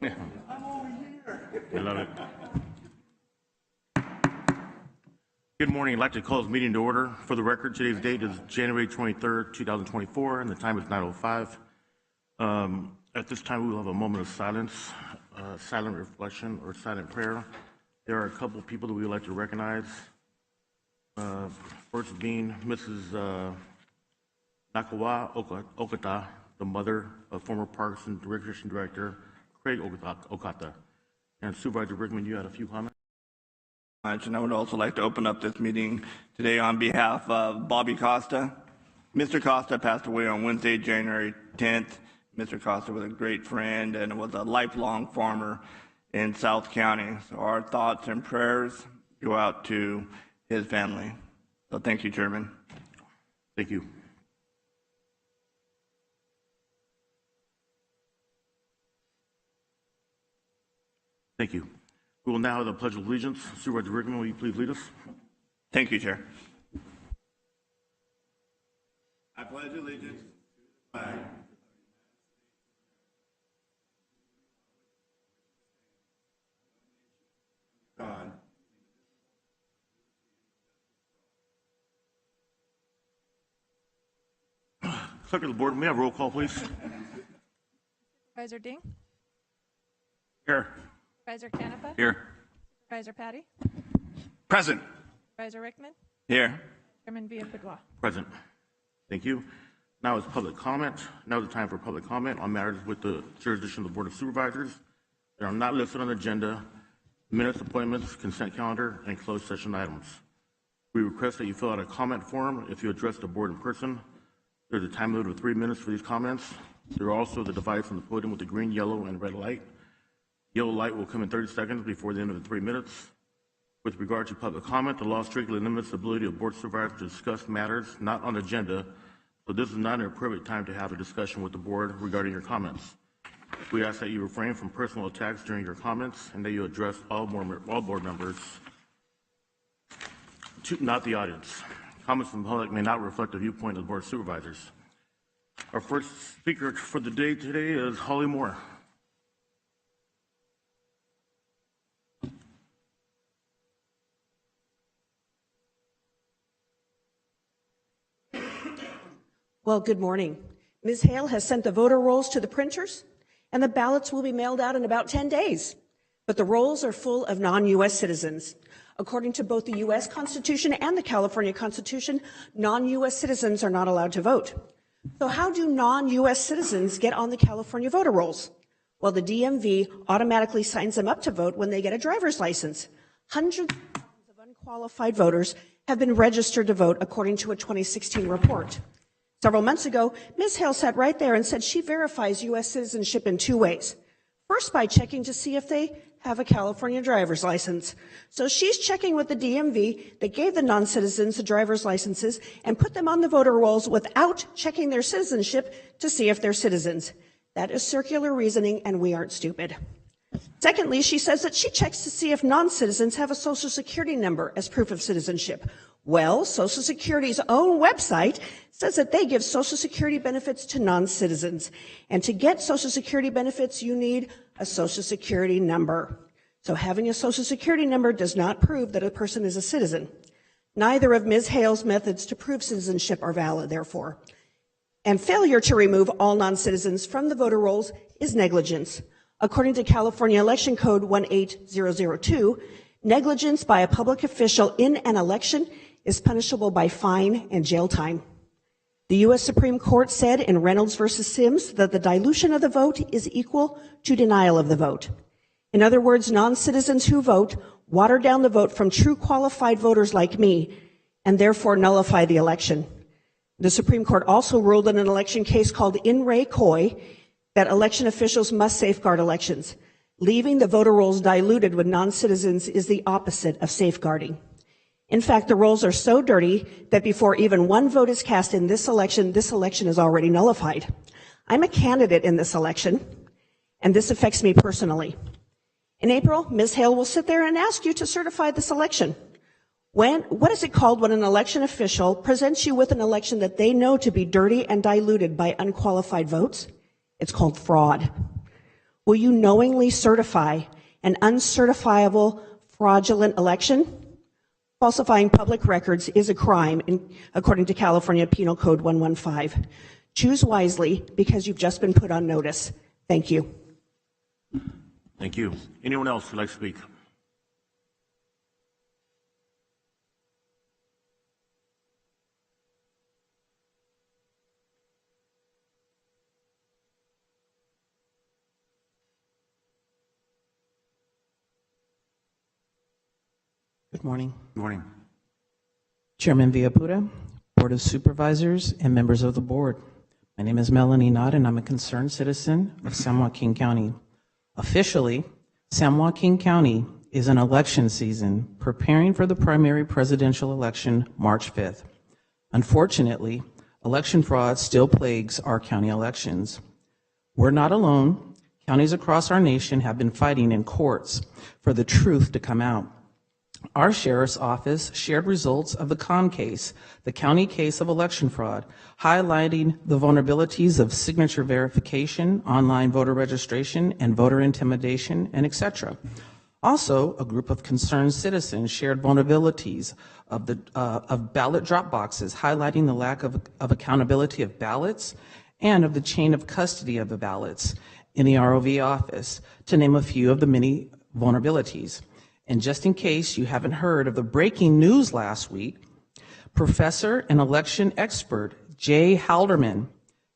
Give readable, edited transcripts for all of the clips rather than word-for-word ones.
Yeah. I love it. Good morning. I'd like to call this meeting to order. For the record, today's date is January 23rd, 2024, and the time is 9:05. At this time, we will have a moment of silence, silent reflection, or silent prayer. There are a couple of people that we would like to recognize. First being Mrs. Nakawa Okata, the mother of former Parks and Recreation Director Craig Okata. And Supervisor Brickman, you had a few comments? And I would also like to open up this meeting today on behalf of Bobby Costa. Mr. Costa passed away on Wednesday, January 10th. Mr. Costa was a great friend and was a lifelong farmer in South County. So our thoughts and prayers go out to his family. So thank you, Chairman. Thank you. Thank you. We will now have the Pledge of Allegiance. Supervisor Rickman, will you please lead us? Thank you, Chair. I pledge allegiance to the flag God. Clerk of the Board, may I have roll call, please? Supervisor Ding? Here. Supervisor Canepa? Here. Supervisor Patty? Present. Supervisor Rickman? Here. Chairman Villapudua? Present. Thank you. Now is public comment. Now is the time for public comment on matters with the jurisdiction of the Board of Supervisors that are not listed on the agenda, minutes, appointments, consent calendar, and closed session items. We request that you fill out a comment form if you address the board in person. There's a time limit of 3 minutes for these comments. There are also the device on the podium with the green, yellow, and red light. Yellow light will come in 30 seconds before the end of the 3 minutes. With regard to public comment, the law strictly limits the ability of board supervisors to discuss matters not on the agenda, so this is not an appropriate time to have a discussion with the board regarding your comments. We ask that you refrain from personal attacks during your comments and that you address all board members, not the audience. Comments from the public may not reflect the viewpoint of the Board of Supervisors. Our first speaker for the day today is Holly Moore. Well, good morning. Ms. Hale has sent the voter rolls to the printers, and the ballots will be mailed out in about 10 days. But the rolls are full of non-U.S. citizens. According to both the U.S. Constitution and the California Constitution, non-U.S. citizens are not allowed to vote. So how do non-U.S. citizens get on the California voter rolls? Well, the DMV automatically signs them up to vote when they get a driver's license. Hundreds of thousands of unqualified voters have been registered to vote, according to a 2016 report. Several months ago, Ms. Hale sat right there and said she verifies U.S. citizenship in two ways. First, by checking to see if they have a California driver's license. So she's checking with the DMV that gave the non-citizens the driver's licenses and put them on the voter rolls without checking their citizenship to see if they're citizens. That is circular reasoning, and we aren't stupid. Secondly, she says that she checks to see if non-citizens have a Social Security number as proof of citizenship. Well, Social Security's own website says that they give Social Security benefits to non-citizens. And to get Social Security benefits, you need a Social Security number. So having a Social Security number does not prove that a person is a citizen. Neither of Ms. Hale's methods to prove citizenship are valid, therefore. And failure to remove all non-citizens from the voter rolls is negligence. According to California Election Code 18002, negligence by a public official in an election is punishable by fine and jail time. The U.S. Supreme Court said in Reynolds versus Sims that the dilution of the vote is equal to denial of the vote. In other words, non-citizens who vote water down the vote from true qualified voters like me and therefore nullify the election. The Supreme Court also ruled in an election case called In Re Coy that election officials must safeguard elections. Leaving the voter rolls diluted with non-citizens is the opposite of safeguarding. In fact, the rolls are so dirty that before even one vote is cast in this election is already nullified. I'm a candidate in this election, and this affects me personally. In April, Ms. Hale will sit there and ask you to certify this election. What is it called when an election official presents you with an election that they know to be dirty and diluted by unqualified votes? It's called fraud. Will you knowingly certify an uncertifiable, fraudulent election? Falsifying public records is a crime, according to California Penal Code 115. Choose wisely because you've just been put on notice. Thank you. Thank you. Anyone else who'd like to speak? Good morning. Good morning. Chairman Villaputa, Board of Supervisors, and members of the board. My name is Melanie Knott, and I'm a concerned citizen of San Joaquin County. Officially, San Joaquin County is in election season, preparing for the primary presidential election March 5th. Unfortunately, election fraud still plagues our county elections. We're not alone. Counties across our nation have been fighting in courts for the truth to come out. Our sheriff's office shared results of the Con case, the county case of election fraud, highlighting the vulnerabilities of signature verification, online voter registration, and voter intimidation, and etc. Also, a group of concerned citizens shared vulnerabilities of ballot drop boxes, highlighting the lack of accountability of ballots and of the chain of custody of the ballots in the ROV office, to name a few of the many vulnerabilities. And just in case you haven't heard of the breaking news last week, professor and election expert Jay Halderman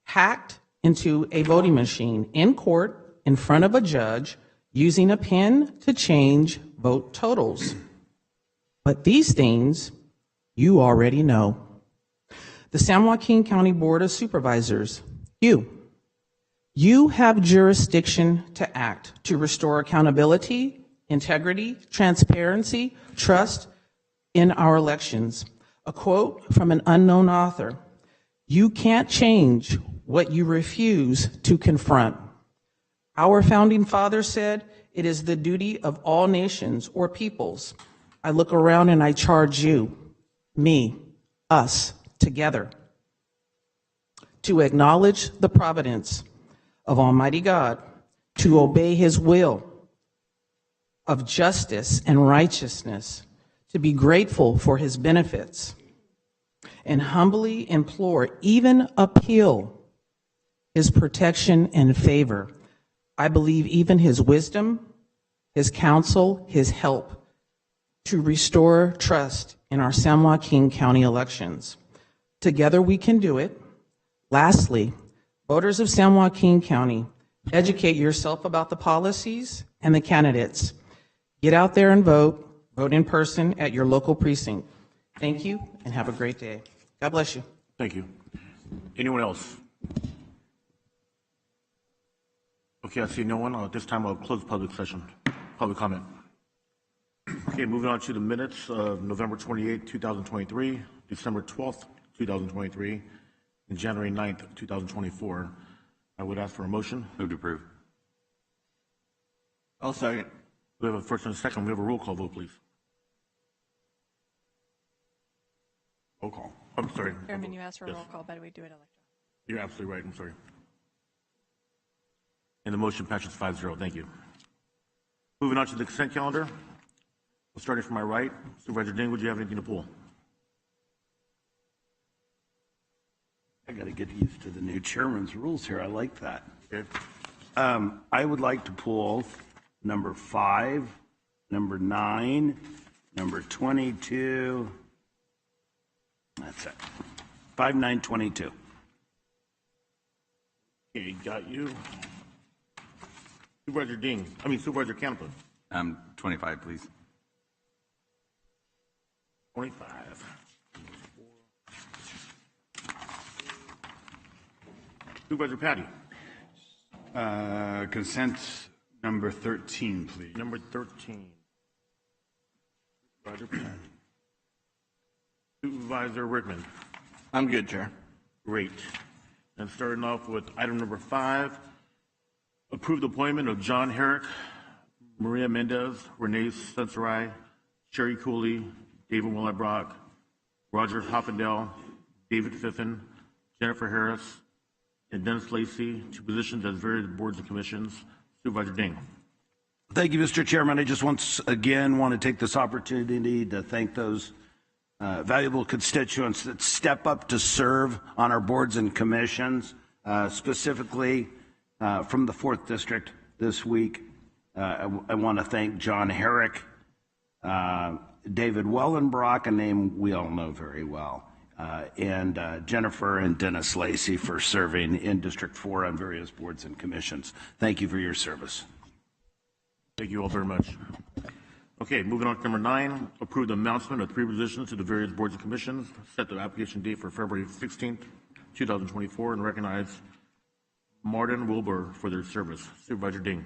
hacked into a voting machine in court in front of a judge using a pen to change vote totals. But these things you already know. The San Joaquin County Board of Supervisors, you have jurisdiction to act, to restore accountability, integrity, transparency, trust in our elections. A quote from an unknown author: "You can't change what you refuse to confront." Our founding fathers said, "It is the duty of all nations or peoples." I look around and I charge you, me, us, together, to acknowledge the providence of Almighty God, to obey His will of justice and righteousness, to be grateful for His benefits, and humbly implore, even appeal, His protection and favor. I believe even His wisdom, His counsel, His help to restore trust in our San Joaquin County elections. Together we can do it. Lastly, voters of San Joaquin County, educate yourself about the policies and the candidates. Get out there and vote. Vote in person at your local precinct. Thank you and have a great day. God bless you. Thank you. Anyone else? Okay, I see no one. At this time, I'll close public session, public comment. Okay, moving on to the minutes of November 28, 2023, December 12th, 2023, and January 9th, 2024. I would ask for a motion. Move to approve. I'll second. We have a first and a second. We have a roll call vote, please. Roll call. I'm sorry. Chairman, you asked for a Yes. roll call, but we do it electronically. You're absolutely right. I'm sorry. And the motion passes 5-0. Thank you. Moving on to the consent calendar. Starting from my right, Supervisor Ding, would you have anything to pull? I got to get used to the new chairman's rules here. I like that. Okay. I would like to pull number 5, number 9, number 22. That's it. 5, 9, 22. Okay, got you. Supervisor Canepa. 25, please. 25. Supervisor Patty. Consent number 13, please. Number 13. Supervisor Patty. Supervisor Rickman. I'm good, Chair. Great. And starting off with item number 5, approve the appointment of John Herrick, Maria Mendez, Renee Sensorai, Sherry Cooley, David Willibrock, Roger Hoppendale, David Fiffen, Jennifer Harris, and Dennis Lacey to positions as various boards and commissions. Supervisor Ding. Thank you, Mr. Chairman. I just once again want to take this opportunity to thank those valuable constituents that step up to serve on our boards and commissions, specifically from the 4th District this week. I want to thank John Herrick, David Wellenbrock, a name we all know very well, and Jennifer and Dennis Lacey for serving in District 4 on various boards and commissions. Thank you for your service. Thank you all very much. Okay, moving on to number 9, approve the announcement of 3 positions to the various boards and commissions, set the application date for February 16th, 2024, and recognize Martin Wilbur for their service. Supervisor Ding.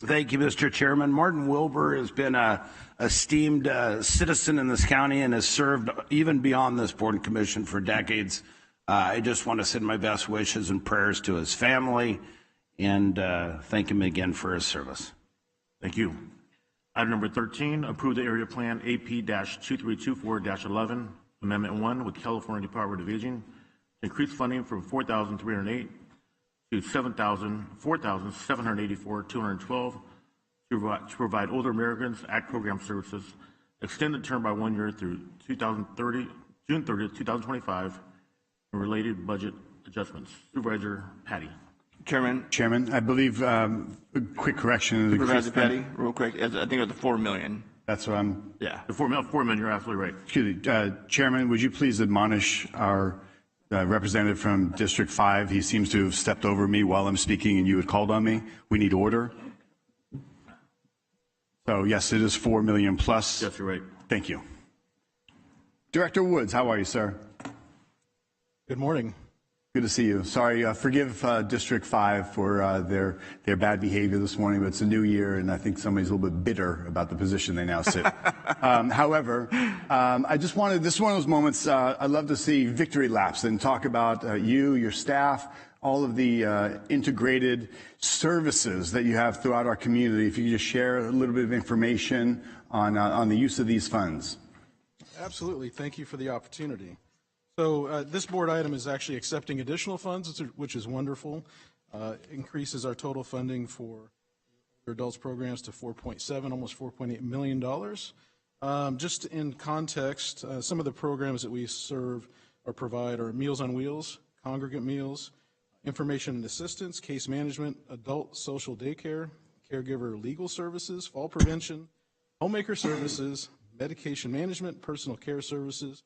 Thank you, Mr. Chairman. Martin Wilbur has been a esteemed citizen in this county and has served even beyond this board and commission for decades. I just want to send my best wishes and prayers to his family and thank him again for his service. Thank you. Item number 13, approve the area plan AP-2324-11, Amendment 1 with California Department of Aging to increase funding from $4,308 to $4,784,212 to provide older Americans Act program services, extend the term by 1 year through June 30th, 2025, and related budget adjustments. Supervisor Patty. Chairman, I believe a quick correction. Supervisor Petty, real quick. I think it's the $4 million. That's what I'm. Yeah. The $4 million, you're absolutely right. Excuse me, Chairman, would you please admonish our representative from District 5? He seems to have stepped over me while I'm speaking and you had called on me. We need order. So yes, it is $4 million plus. Yes, you're right. Thank you. Director Woods, how are you, sir? Good morning. Good to see you. Sorry, forgive District 5 for their bad behavior this morning, but it's a new year, and I think somebody's a little bit bitter about the position they now sit. However, I just wanted, this is one of those moments I'd love to see victory laps and talk about you, your staff, all of the integrated services that you have throughout our community. If you could just share a little bit of information on the use of these funds. Absolutely. Thank you for the opportunity. So this board item is actually accepting additional funds, which is wonderful. Increases our total funding for adults programs to 4.7, almost $4.8 million. Just in context, some of the programs that we serve or provide are Meals on Wheels, congregate meals, information and assistance, case management, adult social daycare, caregiver legal services, fall prevention, homemaker services, medication management, personal care services,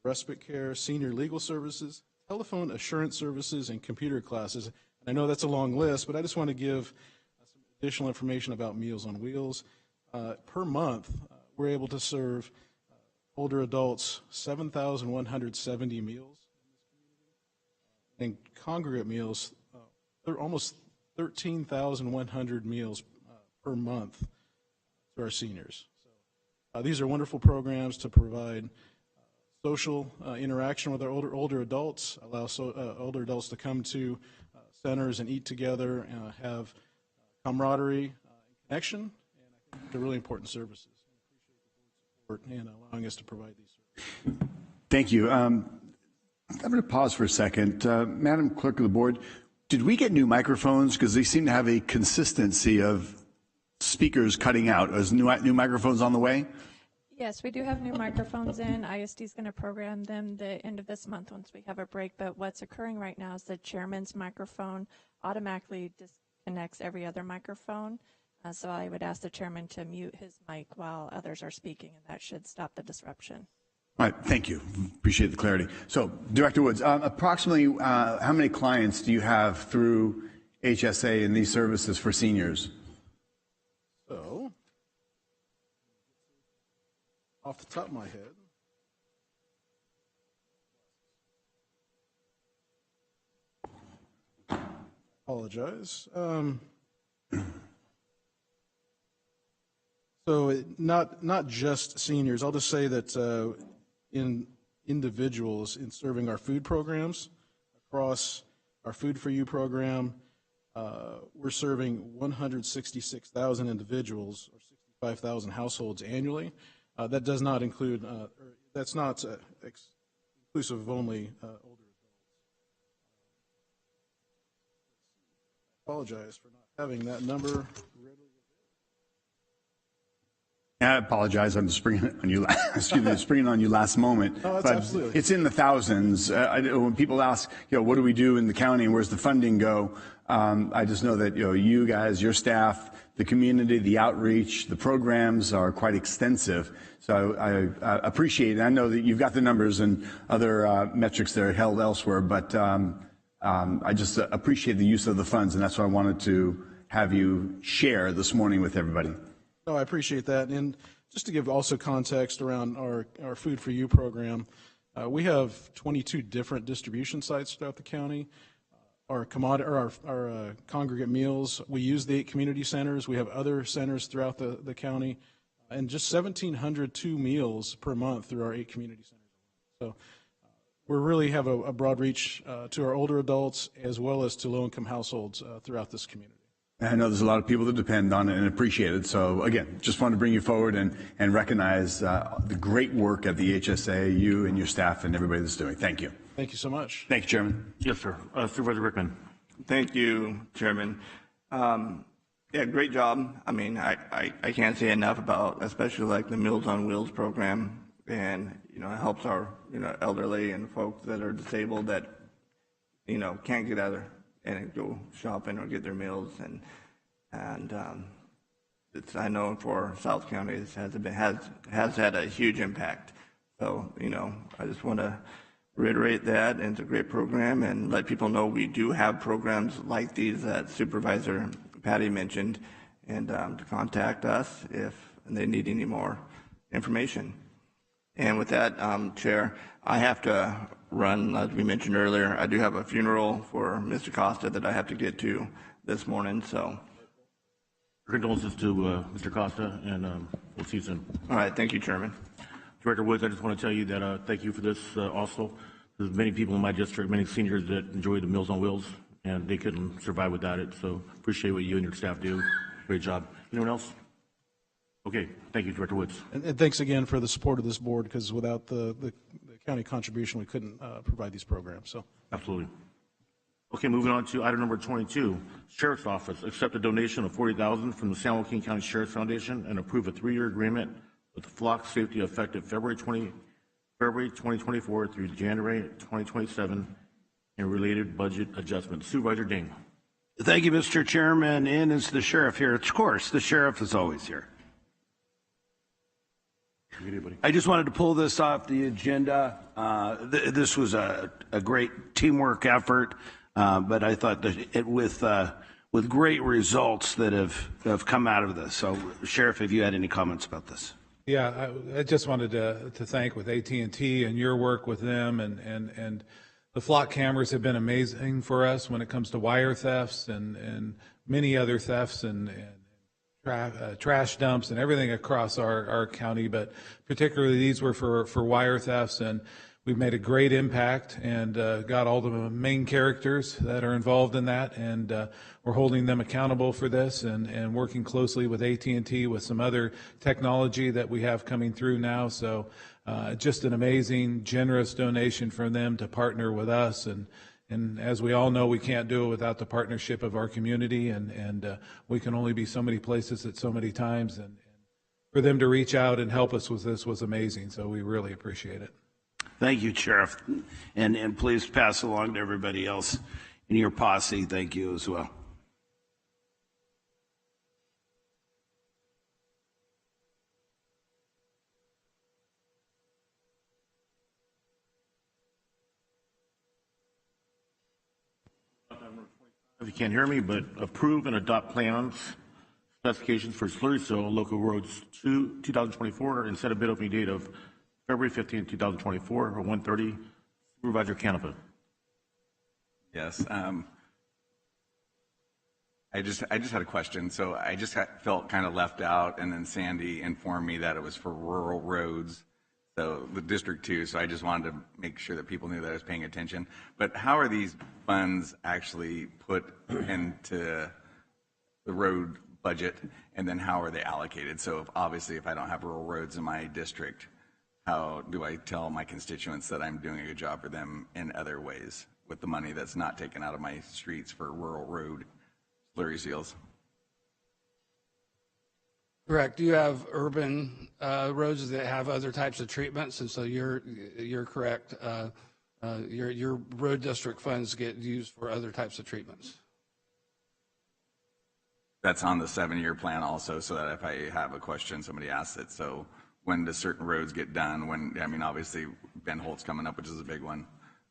respite care, senior legal services, telephone assurance services, and computer classes. And I know that's a long list, but I just want to give some additional information about Meals on Wheels. Per month, we're able to serve older adults 7,170 meals. And congregate meals, they're almost 13,100 meals per month to our seniors. So, these are wonderful programs to provide social interaction with our older adults, allow older adults to come to centers and eat together, have camaraderie and connection, and I think they're really important services. I appreciate the board's support in allowing us to provide these services. Thank you. I'm going to pause for a second. Madam Clerk of the Board, did we get new microphones? Because they seem to have a consistency of speakers cutting out. Is new microphones on the way? Yes, we do have new microphones in. ISD is going to program them the end of this month once we have a break. But what's occurring right now is the chairman's microphone automatically disconnects every other microphone. So I would ask the chairman to mute his mic while others are speaking, and that should stop the disruption. All right, thank you. Appreciate the clarity. So, Director Woods, approximately how many clients do you have through HSA and these services for seniors? So, off the top of my head, apologize. So not just seniors. I'll just say that in individuals in serving our food programs across our Food for You program, we're serving 166,000 individuals or 65,000 households annually. That does not include, that's not inclusive of only older adults. I apologize for not having that number readily. I apologize. I'm springing on you. Excuse me, springing on you last moment. No, that's but absolutely. It's in the thousands. When people ask, what do we do in the county and where's the funding go? I just know that you guys, your staff, the community, the outreach, the programs are quite extensive. So I appreciate it. I know that you've got the numbers and other metrics that are held elsewhere, but I just appreciate the use of the funds, and that's what I wanted to have you share this morning with everybody. No, I appreciate that. And just to give also context around our Food for You program, we have 22 different distribution sites throughout the county. Our congregate meals, we use the 8 community centers. We have other centers throughout the county, and just 1,702 meals per month through our 8 community centers. So we really have a broad reach to our older adults as well as to low-income households throughout this community. I know there's a lot of people that depend on it and appreciate it. So again, just wanted to bring you forward and recognize the great work at the HSA, you and your staff and everybody that's doing. Thank you. Thank you so much. Thank you, Chairman. Yes, sir. Supervisor Rickman. Thank you, Chairman. Yeah, great job. I mean, I can't say enough about, especially like the Meals on Wheels program, and it helps our elderly and folks that are disabled that can't get out and go shopping or get their meals, and it's, I know for South County this has had a huge impact. So I just want to reiterate that, and it's a great program, and let people know we do have programs like these that Supervisor Patty mentioned, and to contact us if they need any more information. And with that, Chair, I have to run, as we mentioned earlier. I do have a funeral for Mr. Costa that I have to get to this morning, so. Condolences to Mr. Costa, and we'll see you soon. All right, thank you, Chairman. Director Woods, I just want to tell you that thank you for this also. There's many people in my district, many seniors that enjoy the Meals on Wheels, and they couldn't survive without it. So appreciate what you and your staff do. Great job. Anyone else? Okay, thank you, Director Woods. And thanks again for the support of this board, because without the county contribution, we couldn't provide these programs. So Absolutely. Okay, moving on to item number 22, Sheriff's Office. Accept a donation of $40,000 from the San Joaquin County Sheriff's Foundation and approve a 3-year agreement with Flock Safety effective February 2024 through January 2027 and related budget adjustments. Supervisor Ding. Thank you, Mr. Chairman. In is the sheriff here. Of course, the sheriff is always here. I just wanted to pull this off the agenda. This was a great teamwork effort, but I thought that with great results that have come out of this. So, Sheriff, have you had any comments about this? Yeah, I just wanted to thank with AT&T and your work with them, and the flock cameras have been amazing for us when it comes to wire thefts and many other thefts and trash dumps and everything across our county, but particularly these were for wire thefts, and we've made a great impact and got all the main characters that are involved in that, and we're holding them accountable for this and working closely with AT&T with some other technology that we have coming through now. So just an amazing, generous donation from them to partner with us, and as we all know, we can't do it without the partnership of our community, and we can only be so many places at so many times, and for them to reach out and help us with this was amazing, so we really appreciate it. Thank you, Sheriff, and please pass along to everybody else in your posse. Thank you as well. If you can't hear me, but approve and adopt plans, specifications for slurry seal local roads 2024 and set a bid opening date of February 15, 2024 or 1:30. Supervisor Canepa. Yes. I just had a question. So I just felt kind of left out, and then Sandy informed me that it was for rural roads, so the District 2. So I just wanted to make sure that people knew that I was paying attention. But how are these funds actually put into the road budget, and then how are they allocated? So obviously, if I don't have rural roads in my district, how do I tell my constituents that I'm doing a good job for them in other ways with the money that's not taken out of my streets for rural road slurry seals? Correct. You have urban roads that have other types of treatments, and so you're correct. Your road district funds get used for other types of treatments. That's on the 7-year plan also, so that if I have a question, somebody asks it. So when do certain roads get done? When, I mean, obviously Ben Holt's coming up, which is a big one.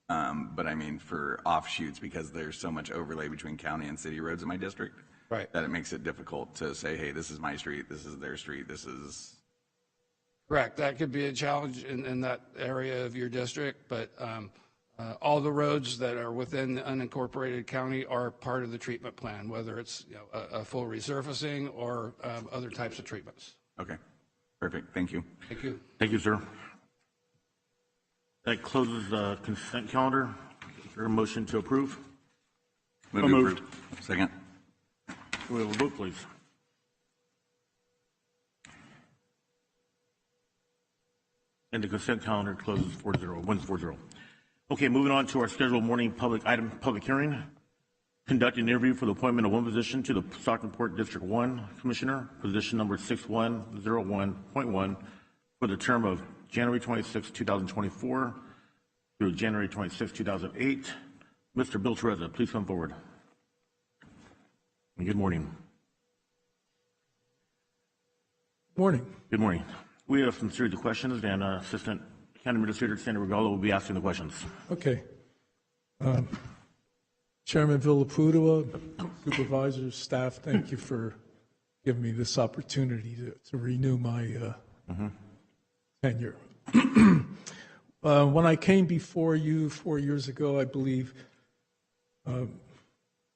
But I mean, for offshoots, because there's so much overlay between county and city roads in my district, right, that it makes it difficult to say, hey, this is my street, this is their street, this is... Correct. That could be a challenge in that area of your district, but all the roads that are within the unincorporated county are part of the treatment plan, whether it's a full resurfacing or other types of treatments. Okay, perfect. Thank you. Thank you. Thank you, sir. That closes the consent calendar. Is there a motion to approve? Move to approve. Second. We have a vote, please. And the consent calendar closes 4-0, 1-4-0. Okay, moving on to our scheduled morning public hearing. Conduct an interview for the appointment of one position to the Stocktonport District 1 Commissioner, position number 6101.1, for the term of January 26, 2024 through January 26, 2008. Mr. Bill Teresa, please come forward. And good morning. Morning. Good morning. We have some series of questions, and Assistant County Administrator Sandy Regallo will be asking the questions. Okay. Chairman Villaputua, supervisors, staff, thank you for giving me this opportunity to renew my tenure. When I came before you 4 years ago, I believe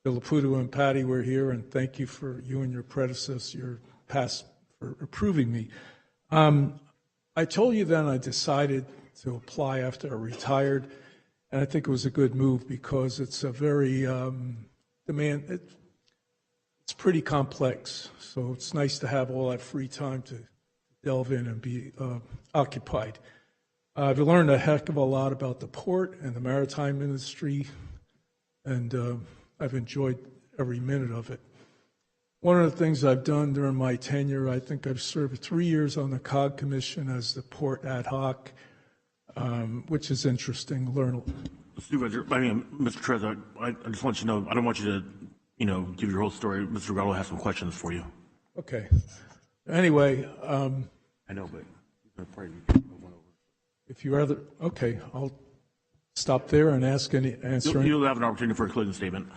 Villaputua and Patty were here, and thank you for you and your predecessor, your past, for approving me. I told you then I decided to apply after I retired, And I think it was a good move because it's a very it's pretty complex. So it's nice to have all that free time to delve in and be occupied. I've learned a heck of a lot about the port and the maritime industry, and I've enjoyed every minute of it. One of the things I've done during my tenure, I think I've served 3 years on the COG Commission as the port ad hoc, which is interesting. Supervisor, Mr. Trezor, I just want you to know, I don't want you to, give your whole story. Mr. Rello has some questions for you. Okay. Anyway. I know, but you're probably one over. If you rather, okay, I'll stop there and answer. You'll have an opportunity for a closing statement.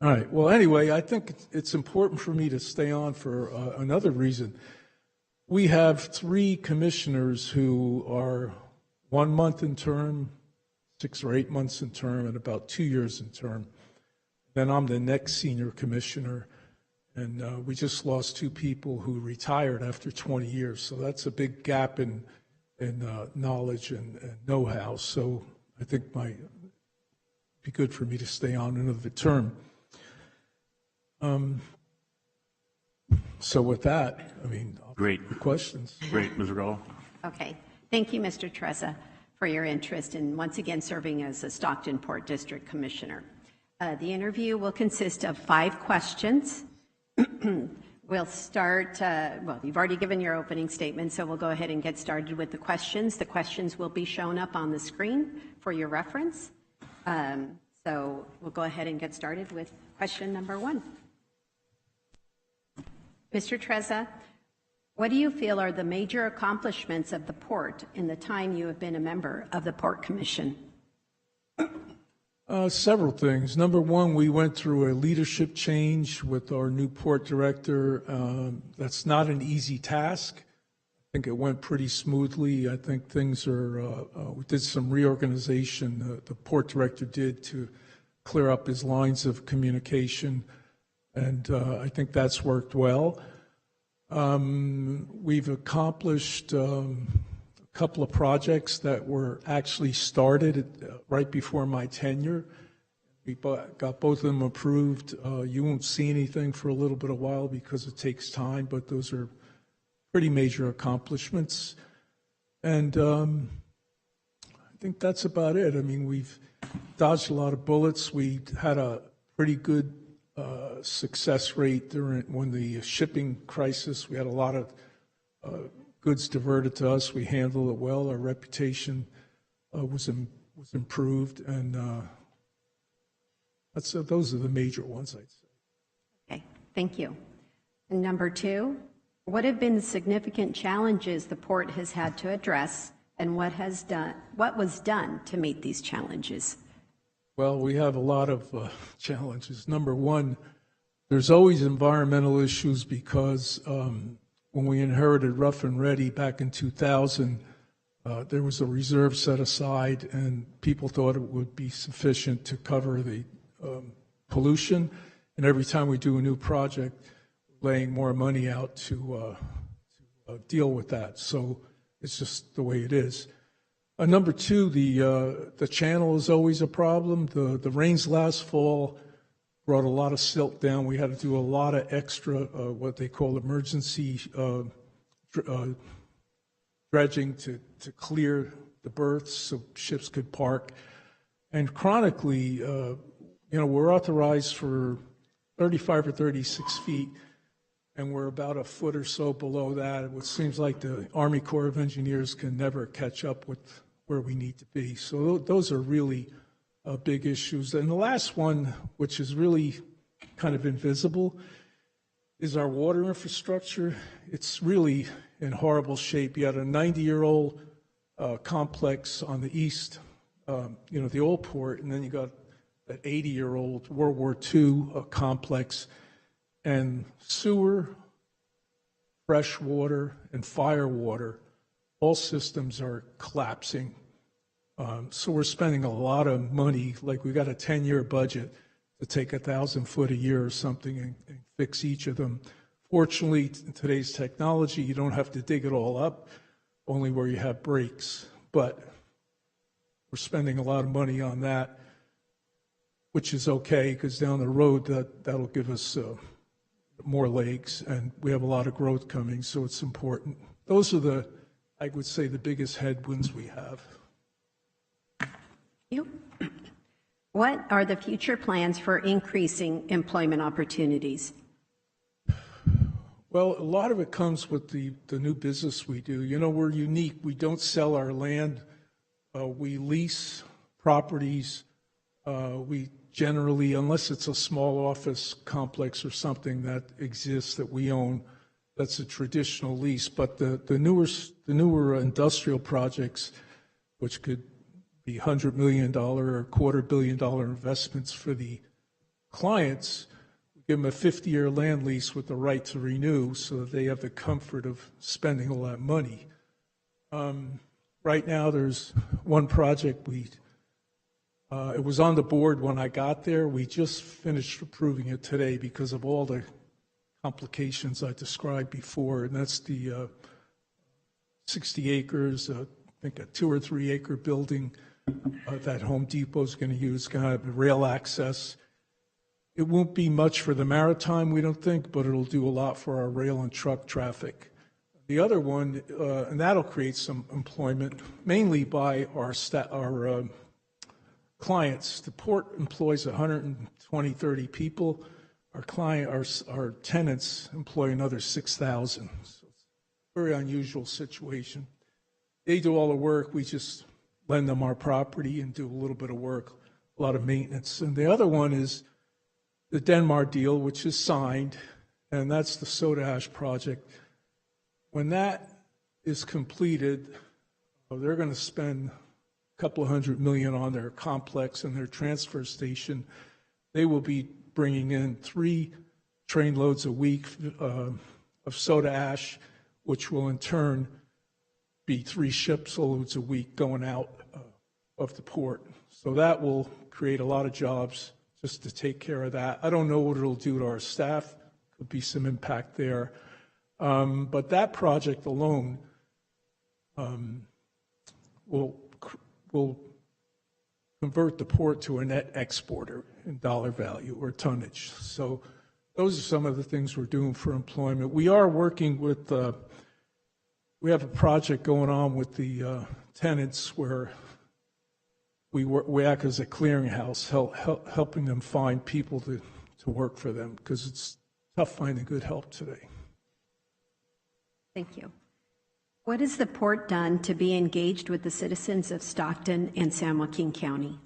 All right. Well, anyway, I think it's important for me to stay on for another reason. We have 3 commissioners who are 1 month in term, 6 or 8 months in term, and about 2 years in term. Then I'm the next senior commissioner, and we just lost 2 people who retired after 20 years. So that's a big gap in knowledge and know-how. So I think it might be good for me to stay on another term. So with that, Great. Questions. Great, Mr. Rello. Okay. Thank you, Mr. Trezor, for your interest in once again serving as a Stockton Port District Commissioner. The interview will consist of 5 questions. We'll start, you've already given your opening statement, so we'll go ahead and get started with the questions. The questions will be shown up on the screen for your reference. So we'll go ahead and get started with question number 1. Mr. Trezor, what do you feel are the major accomplishments of the port in the time you have been a member of the Port Commission? Several things. Number one, we went through a leadership change with our new port director. That's not an easy task. I think it went pretty smoothly. I think things are, we did some reorganization, the port director did, to clear up his lines of communication, and I think that's worked well. We've accomplished a couple of projects that were actually started right before my tenure. We got both of them approved. You won't see anything for a little bit of while because it takes time, but those are pretty major accomplishments. And I think that's about it. I mean, we've dodged a lot of bullets. We had a pretty good success rate when the shipping crisis. We had a lot of goods diverted to us. We handled it well. Our reputation was improved, and those are the major ones, I'd say. Okay, thank you. And number 2, what have been the significant challenges the port has had to address, and what was done to meet these challenges? Well, we have a lot of challenges. Number 1, there's always environmental issues because when we inherited Rough and Ready back in 2000, there was a reserve set aside, and people thought it would be sufficient to cover the pollution. And every time we do a new project, laying more money out to deal with that. So it's just the way it is. Number 2, the channel is always a problem. The rains last fall brought a lot of silt down. We had to do a lot of extra, what they call emergency dredging to clear the berths so ships could park. And chronically, we're authorized for 35 or 36 feet, and we're about a foot or so below that. It seems like the Army Corps of Engineers can never catch up with where we need to be. So those are really big issues. And the last one, which is really kind of invisible, is our water infrastructure. It's really in horrible shape. You had a 90-year-old complex on the east, the old port, and then you got that 80-year-old World War II complex. And sewer, fresh water, and fire water, all systems are collapsing. So we're spending a lot of money, like we got a 10-year budget to take 1,000 foot a year or something and fix each of them. Fortunately, in today's technology, you don't have to dig it all up, only where you have breaks. But we're spending a lot of money on that, which is okay because down the road that'll give us more legs, and we have a lot of growth coming, so it's important. Those are I would say, the biggest headwinds we have. What are the future plans for increasing employment opportunities? Well, a lot of it comes with the new business we do. You know, we're unique. We don't sell our land. We lease properties. We generally, unless it's a small office complex or something that exists that we own, that's a traditional lease. But the newer industrial projects, which could be $100 million or $250 million investments for the clients, give them a 50-year land lease with the right to renew so that they have the comfort of spending all that money. Right now, there's one project it was on the board when I got there. We just finished approving it today because of all the complications I described before, and that's the 60 acres, I think a 2 or 3 acre building that Home Depot is going to use, going to have rail access. It won't be much for the maritime, we don't think, but it'll do a lot for our rail and truck traffic. The other one, and that'll create some employment, mainly by our clients. The port employs 120, 30 people. Our tenants employ another 6,000. So it's a very unusual situation. They do all the work. We just lend them our property and do a little bit of work, a lot of maintenance. And the other one is the Denmark deal, which is signed, and that's the soda ash project. When that is completed, they're going to spend a couple of $100 million on their complex and their transfer station. They will be bringing in 3 train loads a week of soda ash, which will in turn be 3 ship loads a week going out of the port. So that will create a lot of jobs just to take care of that. I don't know what it'll do to our staff. Could be some impact there. But that project alone will convert the port to a net exporter in dollar value or tonnage. So those are some of the things we're doing for employment. We are working with, we have a project going on with the tenants where we act as a clearinghouse, helping them find people to work for them, because it's tough finding good help today. Thank you. What has the port done to be engaged with the citizens of Stockton and San Joaquin County?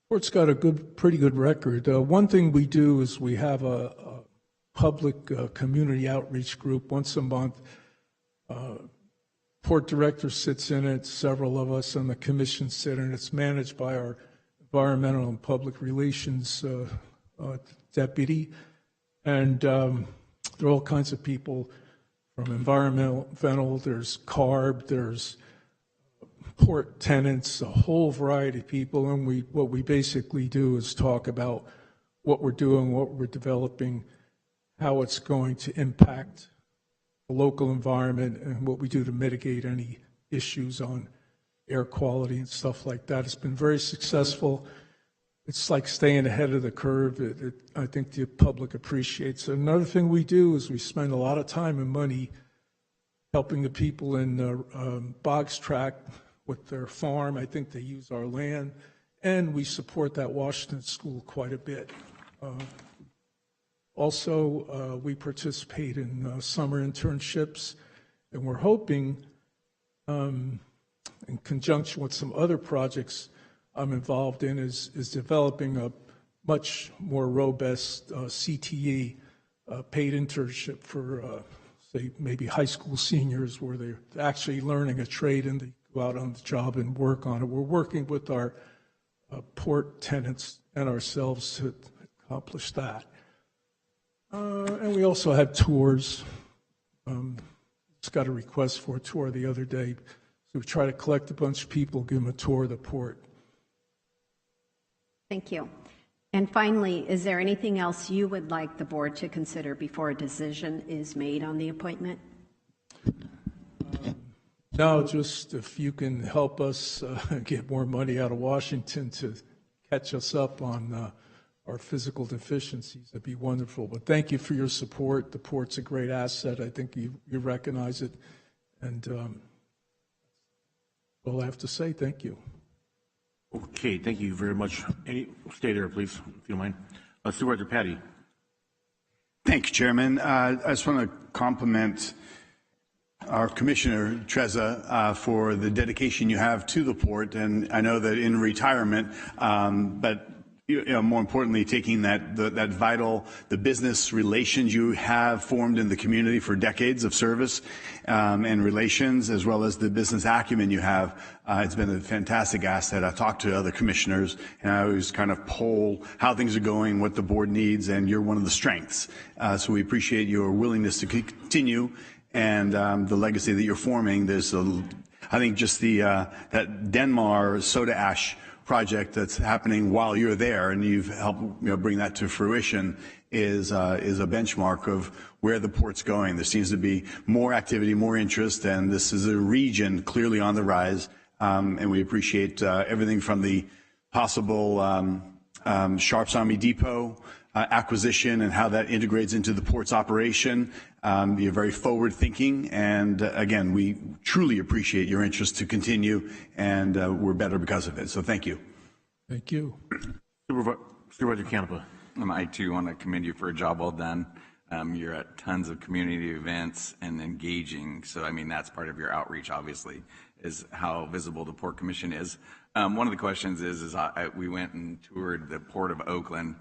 Port's got a pretty good record. One thing we do is we have a public community outreach group once a month. Port director sits in it, several of us on the commission sit in it. It's managed by our environmental and public relations deputy. And there are all kinds of people from environmental, there's CARB, there's port tenants, a whole variety of people. And what we basically do is talk about what we're doing, what we're developing, how it's going to impact the local environment, and what we do to mitigate any issues on air quality and stuff like that. It's been very successful. It's like staying ahead of the curve. I think the public appreciates it. Another thing we do is we spend a lot of time and money helping the people in Boggs Tract with their farm. I think they use our land, and we support that Washington school quite a bit. Also, we participate in summer internships, and we're hoping, in conjunction with some other projects I'm involved in, is developing a much more robust CTE, paid internship for, say, maybe high school seniors where they're actually learning a trade and they go out on the job and work on it. We're working with our port tenants and ourselves to accomplish that. And we also have tours. Just got a request for a tour the other day. So we try to collect a bunch of people, give them a tour of the port. Thank you. And finally, is there anything else you would like the board to consider before a decision is made on the appointment? No, just if you can help us get more money out of Washington to catch us up on our physical deficiencies, that'd be wonderful. But thank you for your support. The port's a great asset. I think you recognize it. And all I have to say, thank you. Okay, thank you very much. Stay there, please, if you don't mind. Supervisor Patty. Thank you, Chairman. I just want to compliment our Commissioner Trezza for the dedication you have to the port, and I know that in retirement, but more importantly, taking that vital, the business relations you have formed in the community for decades of service and relations, as well as the business acumen you have. It's been a fantastic asset. I talked to other commissioners, and I always kind of poll how things are going, what the board needs, and you're one of the strengths. So we appreciate your willingness to continue and the legacy that you're forming. There's, I think, just that Denmark soda ash project that's happening while you're there, and you've helped bring that to fruition, is a benchmark of where the port's going. There seems to be more activity, more interest, and this is a region clearly on the rise. And we appreciate everything from the possible Sharps Army Depot acquisition and how that integrates into the port's operation. You're very forward thinking, and again, we truly appreciate your interest to continue, and we're better because of it. So thank you. Thank you. Supervisor Canepa. I too want to commend you for a job well done. You're at tons of community events and engaging. So, I mean, that's part of your outreach, obviously, is how visible the Port Commission is. One of the questions is we went and toured the Port of Oakland,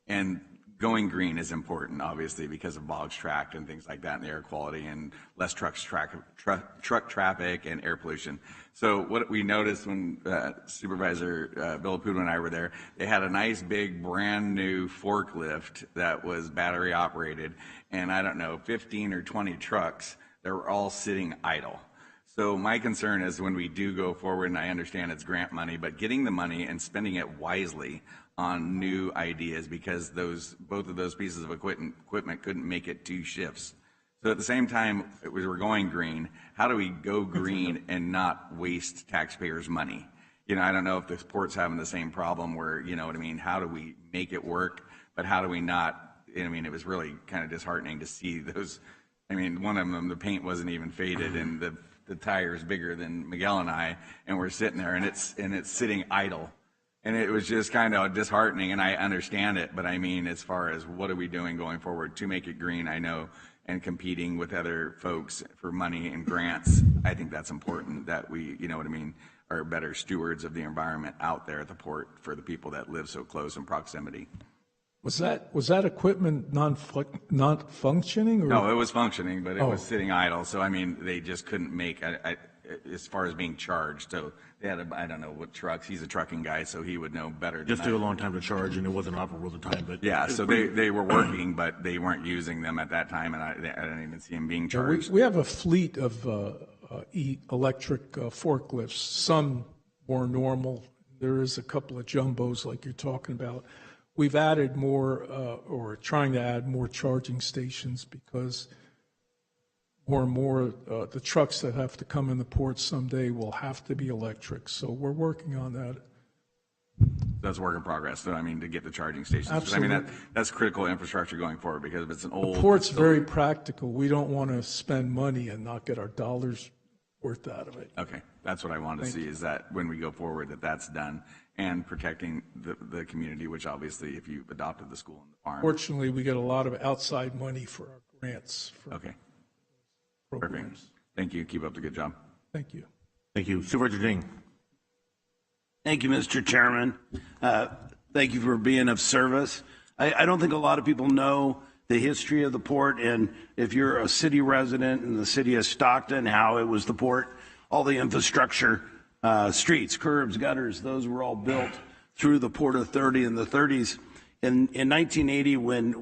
and going green is important, obviously, because of bogs tracked and things like that, and the air quality and less truck traffic and air pollution. So what we noticed when Supervisor Villaputo and I were there, they had a nice big brand new forklift that was battery operated, and I don't know, 15 or 20 trucks that were all sitting idle. So my concern is when we do go forward, and I understand it's grant money, but getting the money and spending it wisely on new ideas, because both of those pieces of equipment couldn't make it 2 shifts. So at the same time, we're going green. How do we go green and not waste taxpayers' money? I don't know if this port's having the same problem where, you know what I mean, how do we make it work, but how do we not? I mean, it was really kind of disheartening to see those. I mean, one of them, the paint wasn't even faded, and the tire is bigger than Miguel and I, and we're sitting there, and it's sitting idle. And it was just kind of disheartening, and I understand it, but I mean, as far as what are we doing going forward to make it green, I know, and competing with other folks for money and grants, I think that's important that we, you know what I mean, are better stewards of the environment out there at the port for the people that live so close in proximity. Was that equipment not functioning? Or? No, it was functioning, but it was sitting idle. So, I mean, they just couldn't make, as far as being charged. So they had, I don't know what trucks, he's a trucking guy, so he would know better. Just took a long time to charge, and it wasn't operable at the time. But yeah, so they were working, but they weren't using them at that time, and I didn't even see them being charged. We have a fleet of electric forklifts, some more normal. There is a couple of jumbos like you're talking about. We've added more, or trying to add more charging stations, because more and more the trucks that have to come in the port someday will have to be electric. So we're working on that. That's work in progress. So, I mean, to get the charging stations. Absolutely. I mean, that's critical infrastructure going forward, because if it's an old. The port's very practical. We don't want to spend money and not get our dollars worth out of it. Okay, that's what I wanted to see, is that when we go forward, that's done, and protecting the community, which obviously, if you've adopted the school and the farm. Fortunately, we get a lot of outside money for our grants. Okay. Programs. Perfect. Thank you. Keep up the good job. Thank you. Thank you. Supervisor Ding. Thank you, Mr. Chairman. Thank you for being of service. I don't think a lot of people know the history of the port, and if you're a city resident in the city of Stockton, how it was the port, all the infrastructure, streets, curbs, gutters, those were all built through the Port Authority in the 30s. In 1980, when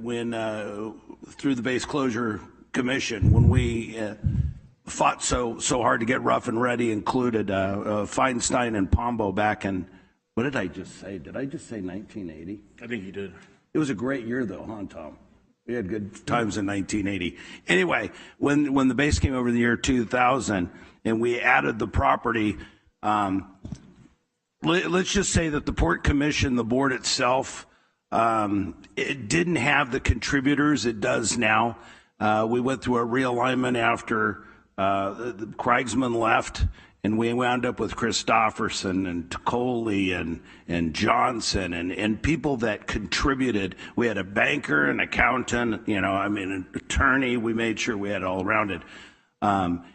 through the Base Closure Commission, when we fought so hard to get Rough and Ready included, Feinstein and Pombo back in, what did I just say? Did I just say 1980? I think you did. It was a great year, though, huh, Tom? We had good times in 1980. Anyway, when the base came over the year 2000 and we added the property, let's just say that the Port Commission, the board itself, it didn't have the contributors it does now. We went through a realignment after Craigsman left, and we wound up with Christofferson and Tocoli and Johnson and people that contributed. We had a banker, an accountant, an attorney. We made sure we had it all rounded.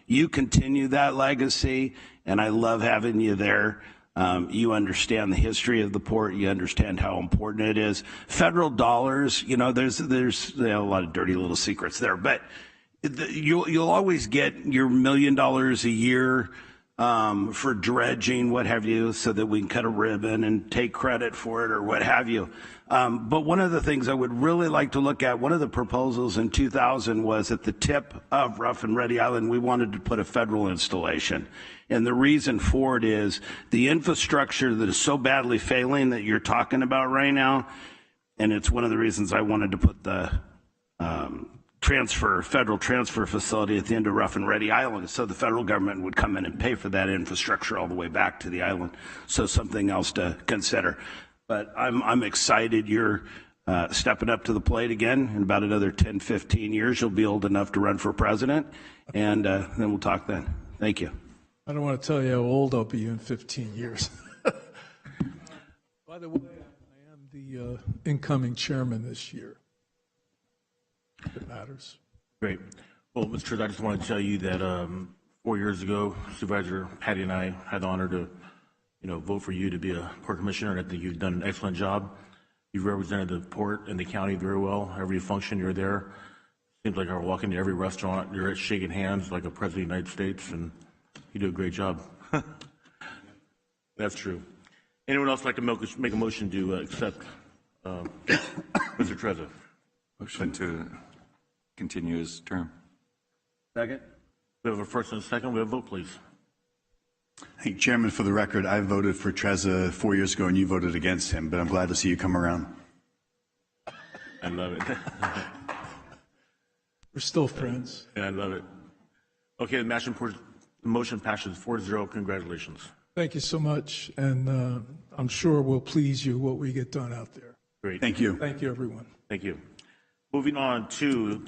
You continue that legacy, and I love having you there. You understand the history of the port. You understand how important it is. Federal dollars, there's a lot of dirty little secrets there, but you'll always get your $1 million a year for dredging, what have you, so that we can cut a ribbon and take credit for it or what have you. But one of the things I would really like to look at, one of the proposals in 2000 was at the tip of Rough and Ready Island, we wanted to put a federal installation. And the reason for it is the infrastructure that is so badly failing that you're talking about right now, and it's one of the reasons I wanted to put the federal transfer facility at the end of Rough and Ready Island, so the federal government would come in and pay for that infrastructure all the way back to the island. So something else to consider. But I'm excited you're stepping up to the plate again. In about another 10, 15 years, you'll be old enough to run for president, and then we'll talk then. Thank you. I don't want to tell you how old I'll be in 15 years. By the way, I am the incoming chairman this year. If it matters. Great. Well, Mr. Trezor, I just want to tell you that 4 years ago, Supervisor Patty and I had the honor to, vote for you to be a port commissioner, and I think you've done an excellent job. You've represented the port and the county very well. Every function you're there. Seems like I walk into every restaurant, you're shaking hands like a president of the United States, and you do a great job. That's true. Anyone else like to make a motion to accept Mr. Trezor? Motion to continue his term. Second. We have a first and a second. We have a vote, please. Hey, Chairman, for the record, I voted for Trezor 4 years ago, and you voted against him, but I'm glad to see you come around. I love it. We're still friends. Yeah, I love it. Okay, the motion passes 4-0. Congratulations. Thank you so much, and I'm sure we'll please you what we get done out there. Great. Thank you. Thank you, everyone. Thank you. Moving on to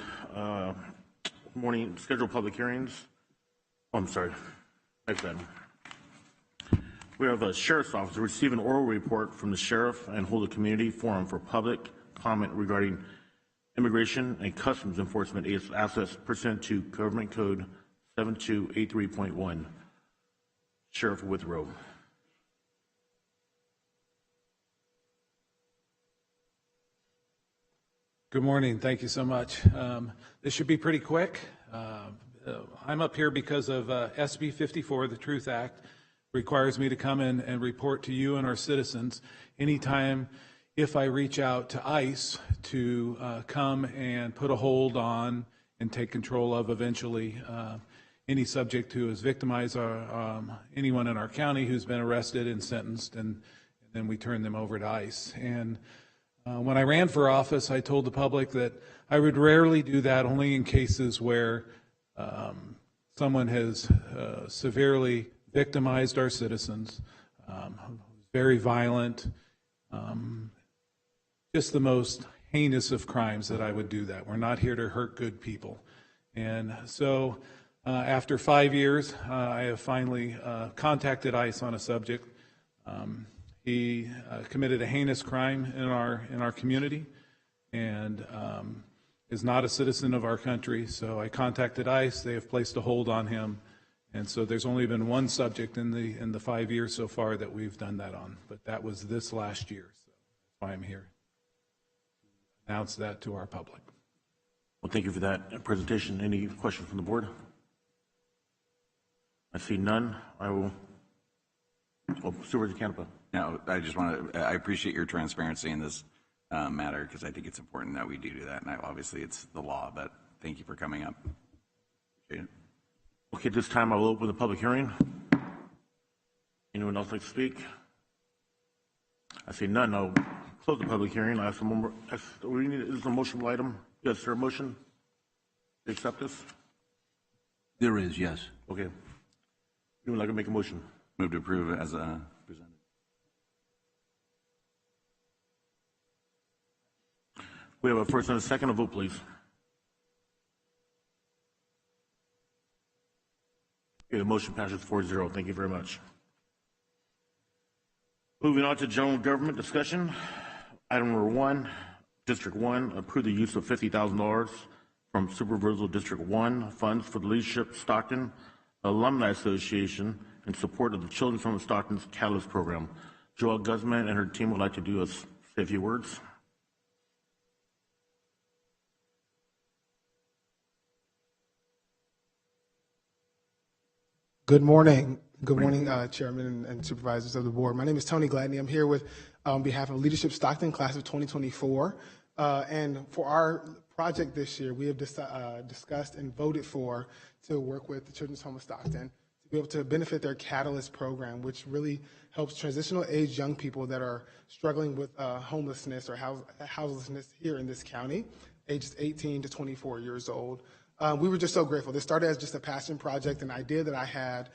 morning scheduled public hearings. Oh, I'm sorry. Next item. We have a sheriff's office to receive an oral report from the sheriff and hold a community forum for public comment regarding immigration and customs enforcement assets pursuant to Government Code 7283.1. Sheriff Withrow. Good morning. Thank you so much. This should be pretty quick. I'm up here because of SB 54, the Truth Act, requires me to come in and report to you and our citizens anytime if I reach out to ICE to come and put a hold on and take control of eventually any subject who has victimized anyone in our county who's been arrested and sentenced, and then we turn them over to ICE. And when I ran for office, I told the public that I would rarely do that, only in cases where someone has severely victimized our citizens, very violent, just the most heinous of crimes that I would do that. We're not here to hurt good people. And so after 5 years, I have finally contacted ICE on a subject. He committed a heinous crime in our community and is not a citizen of our country. So I contacted ICE. They have placed a hold on him. And so there's only been one subject in the 5 years so far that we've done that on. But that was this last year. So that's why I'm here to announce that to our public. Well, thank you for that presentation. Any questions from the board? I see none. I will. Oh, Supervisor Canepa. No, I just want to, I appreciate your transparency in this matter because I think it's important that we do that. And obviously it's the law, but thank you for coming up. Appreciate it. Okay, at this time I will open the public hearing. Anyone else like to speak? I see none. I'll close the public hearing. I ask one more. Is this a motionable item? Yes, sir, motion to accept this? There is, yes. Okay. You would like to make a motion? Move to approve as presented. We have a first and a second. A vote, please. Okay, the motion passes 4-0. Thank you very much. Moving on to general government discussion. Item number 1, District 1, approve the use of $50,000 from Supervisors District 1 funds for the Leadership Stockton Alumni Association in support of the Children's Home of Stockton's Catalyst Program. Joelle Guzman and her team would like to say a few words. Good morning. Good morning, Chairman and Supervisors of the Board. My name is Tony Gladney. I'm here with on behalf of Leadership Stockton, class of 2024. And for our project this year, we have discussed and voted for to work with the Children's Home of Stockton to be able to benefit their Catalyst program, which really helps transitional age young people that are struggling with homelessness or houselessness here in this county, ages 18 to 24 years old. We were just so grateful. This started as just a passion project, an idea that I had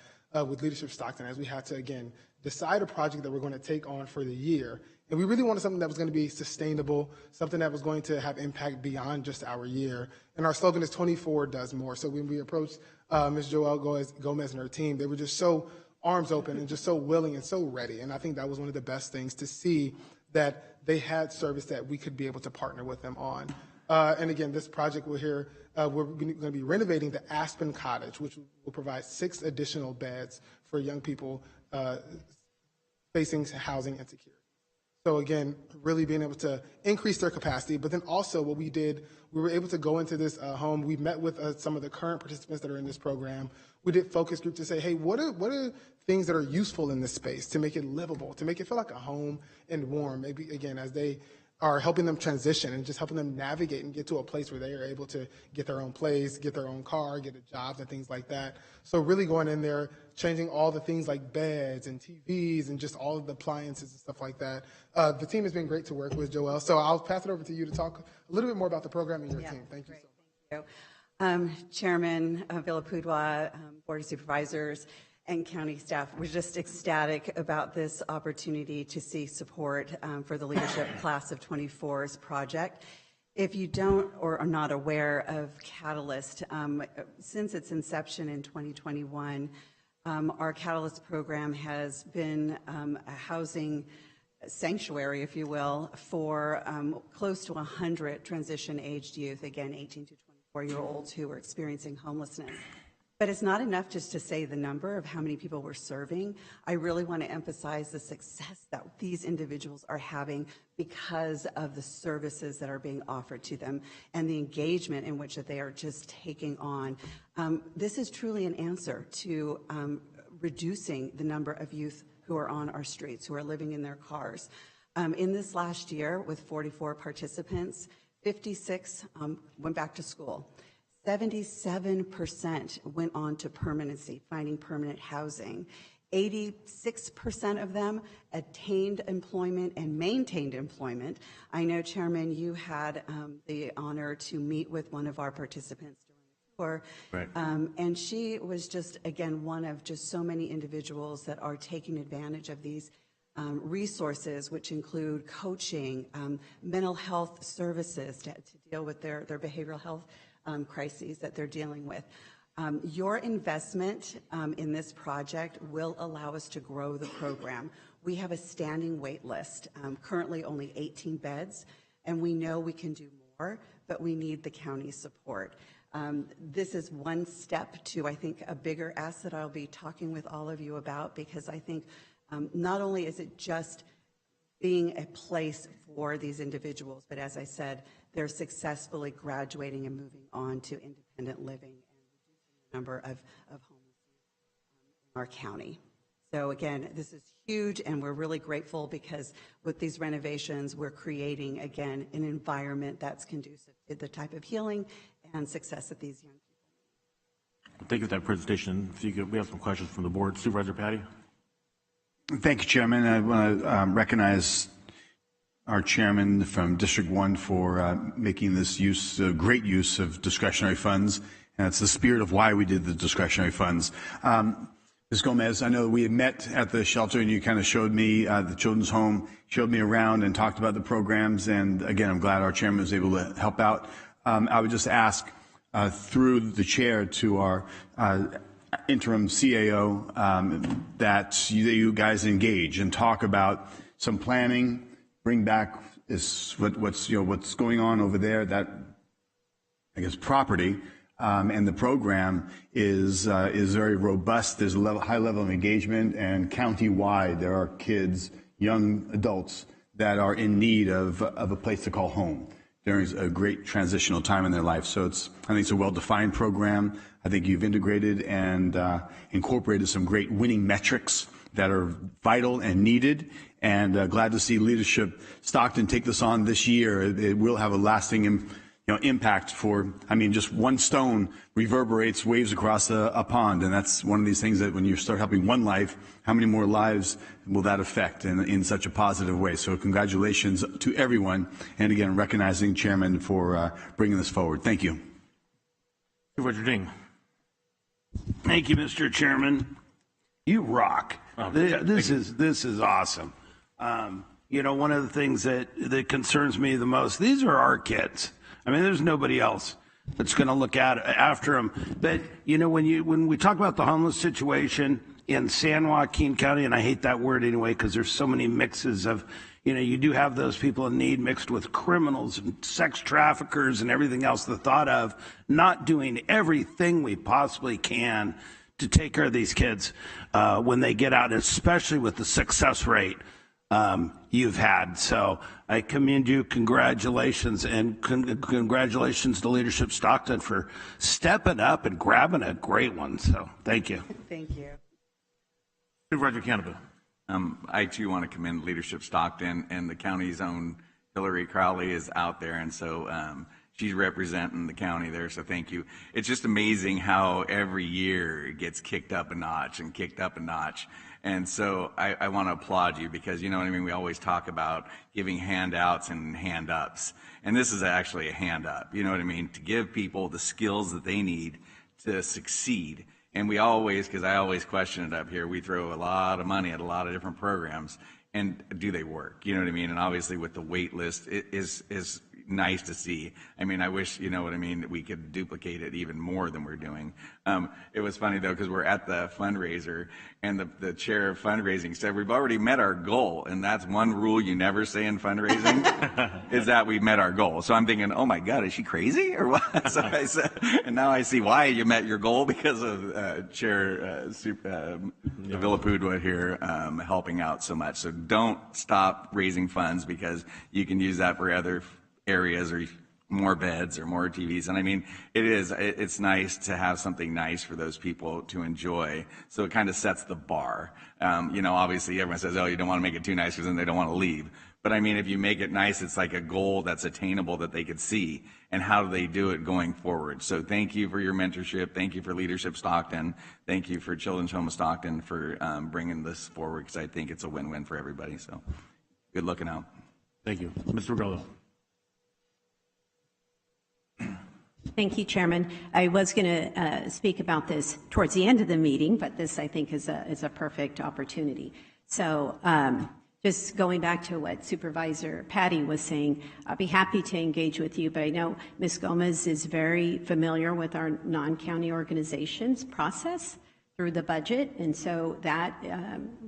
with Leadership Stockton as we had to, again, decide a project that we're going to take on for the year. And we really wanted something that was going to be sustainable, something that was going to have impact beyond just our year. And our slogan is 24 does more. So when we approached Ms. Joelle Gomez and her team, they were just so arms open and just so willing and so ready. And I think that was one of the best things to see that they had service that we could be able to partner with them on. And again, this project we're going to be renovating the Aspen Cottage, which will provide 6 additional beds for young people facing housing insecurity. So again, really being able to increase their capacity, but then also what we did, we were able to go into this home. We met with some of the current participants that are in this program. We did focus group to say, hey, what are things that are useful in this space to make it livable, to make it feel like a home and warm, maybe again, as they are helping them transition and just helping them navigate and get to a place where they are able to get their own place, get their own car, get a job and things like that. So really going in there, changing all the things like beds and TVs and just all of the appliances and stuff like that. The team has been great to work with, Joelle. So I'll pass it over to you to talk a little bit more about the program and your team. Thank you so much. Thank you. Chairman Villapudua, Board of Supervisors, and county staff, we're just ecstatic about this opportunity to see support for the Leadership Class of 24's project. If you don't or are not aware of Catalyst, since its inception in 2021, our Catalyst program has been a housing sanctuary, if you will, for close to 100 transition-aged youth, again, 18 to 24-year-olds who are experiencing homelessness. But it's not enough just to say the number of how many people we're serving. I really want to emphasize the success that these individuals are having because of the services that are being offered to them and the engagement in which that they are just taking on. This is truly an answer to reducing the number of youth who are on our streets, who are living in their cars. In this last year, with 44 participants, 56 went back to school. 77% went on to permanency, finding permanent housing. 86% of them attained employment and maintained employment. I know, Chairman, you had the honor to meet with one of our participants during the tour. Right. And she was just, again, one of just so many individuals that are taking advantage of these resources, which include coaching, mental health services to deal with their behavioral health crises that they're dealing with. Your investment in this project will allow us to grow the program. We have a standing wait list, currently only 18 beds, and we know we can do more, but we need the county's support. This is one step to, I think, a bigger ask that I'll be talking with all of you about, because I think not only is it just being a place for these individuals, but as I said, they're successfully graduating and moving on to independent living and reducing the number of homeless in our county. So again, this is huge, and we're really grateful because with these renovations, we're creating, again, an environment that's conducive to the type of healing and success that these young people need. Thank you for that presentation. We have some questions from the board. Supervisor Patty. Thank you, Chairman. I want to recognize our chairman from District 1 for making this great use of discretionary funds. And it's the spirit of why we did the discretionary funds. Ms. Gomez, I know we had met at the shelter and you kind of showed me the children's home, showed me around and talked about the programs. And again, I'm glad our chairman was able to help out. I would just ask through the chair to our interim CAO that you guys engage and talk about some planning, bring back what's going on over there, that I guess property. And the program is very robust. There's a high level of engagement, and county-wide there are kids, young adults that are in need of a place to call home during a great transitional time in their life. So I think it's a well-defined program. I think you've integrated and incorporated some great winning metrics that are vital and needed. And glad to see Leadership Stockton take this on this year. It will have a lasting impact just one stone reverberates waves across a pond. And that's one of these things that when you start helping one life, how many more lives will that affect in such a positive way? So congratulations to everyone. And again, recognizing Chairman for bringing this forward. Thank you. Supervisor Ding. Thank you, Mr. Chairman. You rock. This is awesome. One of the things that concerns me the most, these are our kids. I mean, there's nobody else that's going to look after them. But, when we talk about the homeless situation in San Joaquin County, and I hate that word anyway because there's so many mixes of, you do have those people in need mixed with criminals and sex traffickers and everything else, the thought of not doing everything we possibly can to take care of these kids when they get out, especially with the success rate you've had. So I commend you. Congratulations. And congratulations to Leadership Stockton for stepping up and grabbing a great one. So thank you. Thank you. Supervisor Canada. I too want to commend Leadership Stockton, and the county's own Hillary Crowley is out there. And so she's representing the county there, so thank you. It's just amazing how every year it gets kicked up a notch and kicked up a notch. And so I want to applaud you because, you know what I mean, we always talk about giving handouts and hand-ups. And this is actually a hand-up, you know what I mean, to give people the skills that they need to succeed. And we always, because I always question it up here, we throw a lot of money at a lot of different programs. And do they work? You know what I mean? And obviously with the wait list, it is nice to see. I mean, I wish, you know what I mean, that we could duplicate it even more than we're doing. It was funny though, because we're at the fundraiser and the chair of fundraising said, we've already met our goal. And that's one rule you never say in fundraising is that we met our goal. So I'm thinking, oh my God, is she crazy or what? So I said, and now I see why you met your goal because of Chair Villapudua here helping out so much. So don't stop raising funds because you can use that for other areas or more beds or more TVs. And I mean, it's nice to have something nice for those people to enjoy. So it kind of sets the bar. Obviously everyone says, oh, you don't want to make it too nice because then they don't want to leave. But I mean, if you make it nice, it's like a goal that's attainable that they could see. And how do they do it going forward? So thank you for your mentorship. Thank you for Leadership Stockton. Thank you for Children's Home of Stockton for bringing this forward because I think it's a win-win for everybody. So good looking out. Thank you. Mr. Regallo. Thank you, Chairman. I was going to speak about this towards the end of the meeting, but this, I think, is a perfect opportunity. So just going back to what Supervisor Patty was saying, I'll be happy to engage with you, but I know Ms. Gomez is very familiar with our non-county organizations process through the budget, and so that,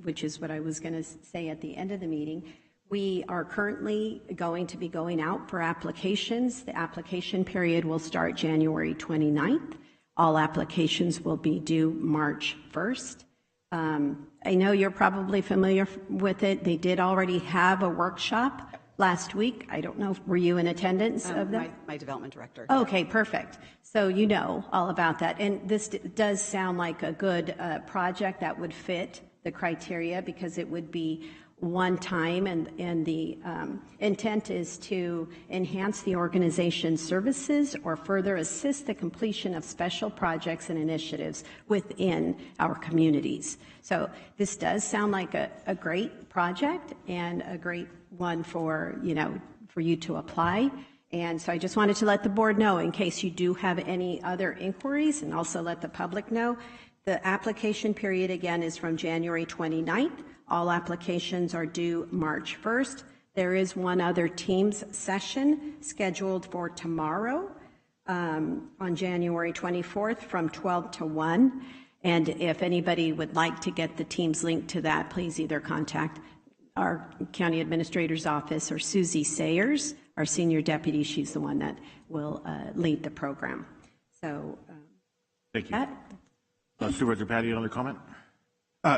which is what I was going to say at the end of the meeting, we are currently going to be going out for applications. The application period will start January 29th. All applications will be due March 1st. I know you're probably familiar with it. They did already have a workshop last week. I don't know, were you in attendance of that? My development director. Okay, perfect. So you know all about that. And this does sound like a good project that would fit the criteria because it would be one time, and the intent is to enhance the organization's services or further assist the completion of special projects and initiatives within our communities. So this does sound like a great project and a great one for you to apply. And so I just wanted to let the board know, in case you do have any other inquiries, and also let the public know, the application period again is from January 29th. All applications are due March 1st. There is one other Teams session scheduled for tomorrow on January 24th from 12 to 1. And if anybody would like to get the Teams link to that, please either contact our county administrator's office or Susie Sayers, our senior deputy. She's the one that will lead the program. So thank you. Supervisor Patty, another comment?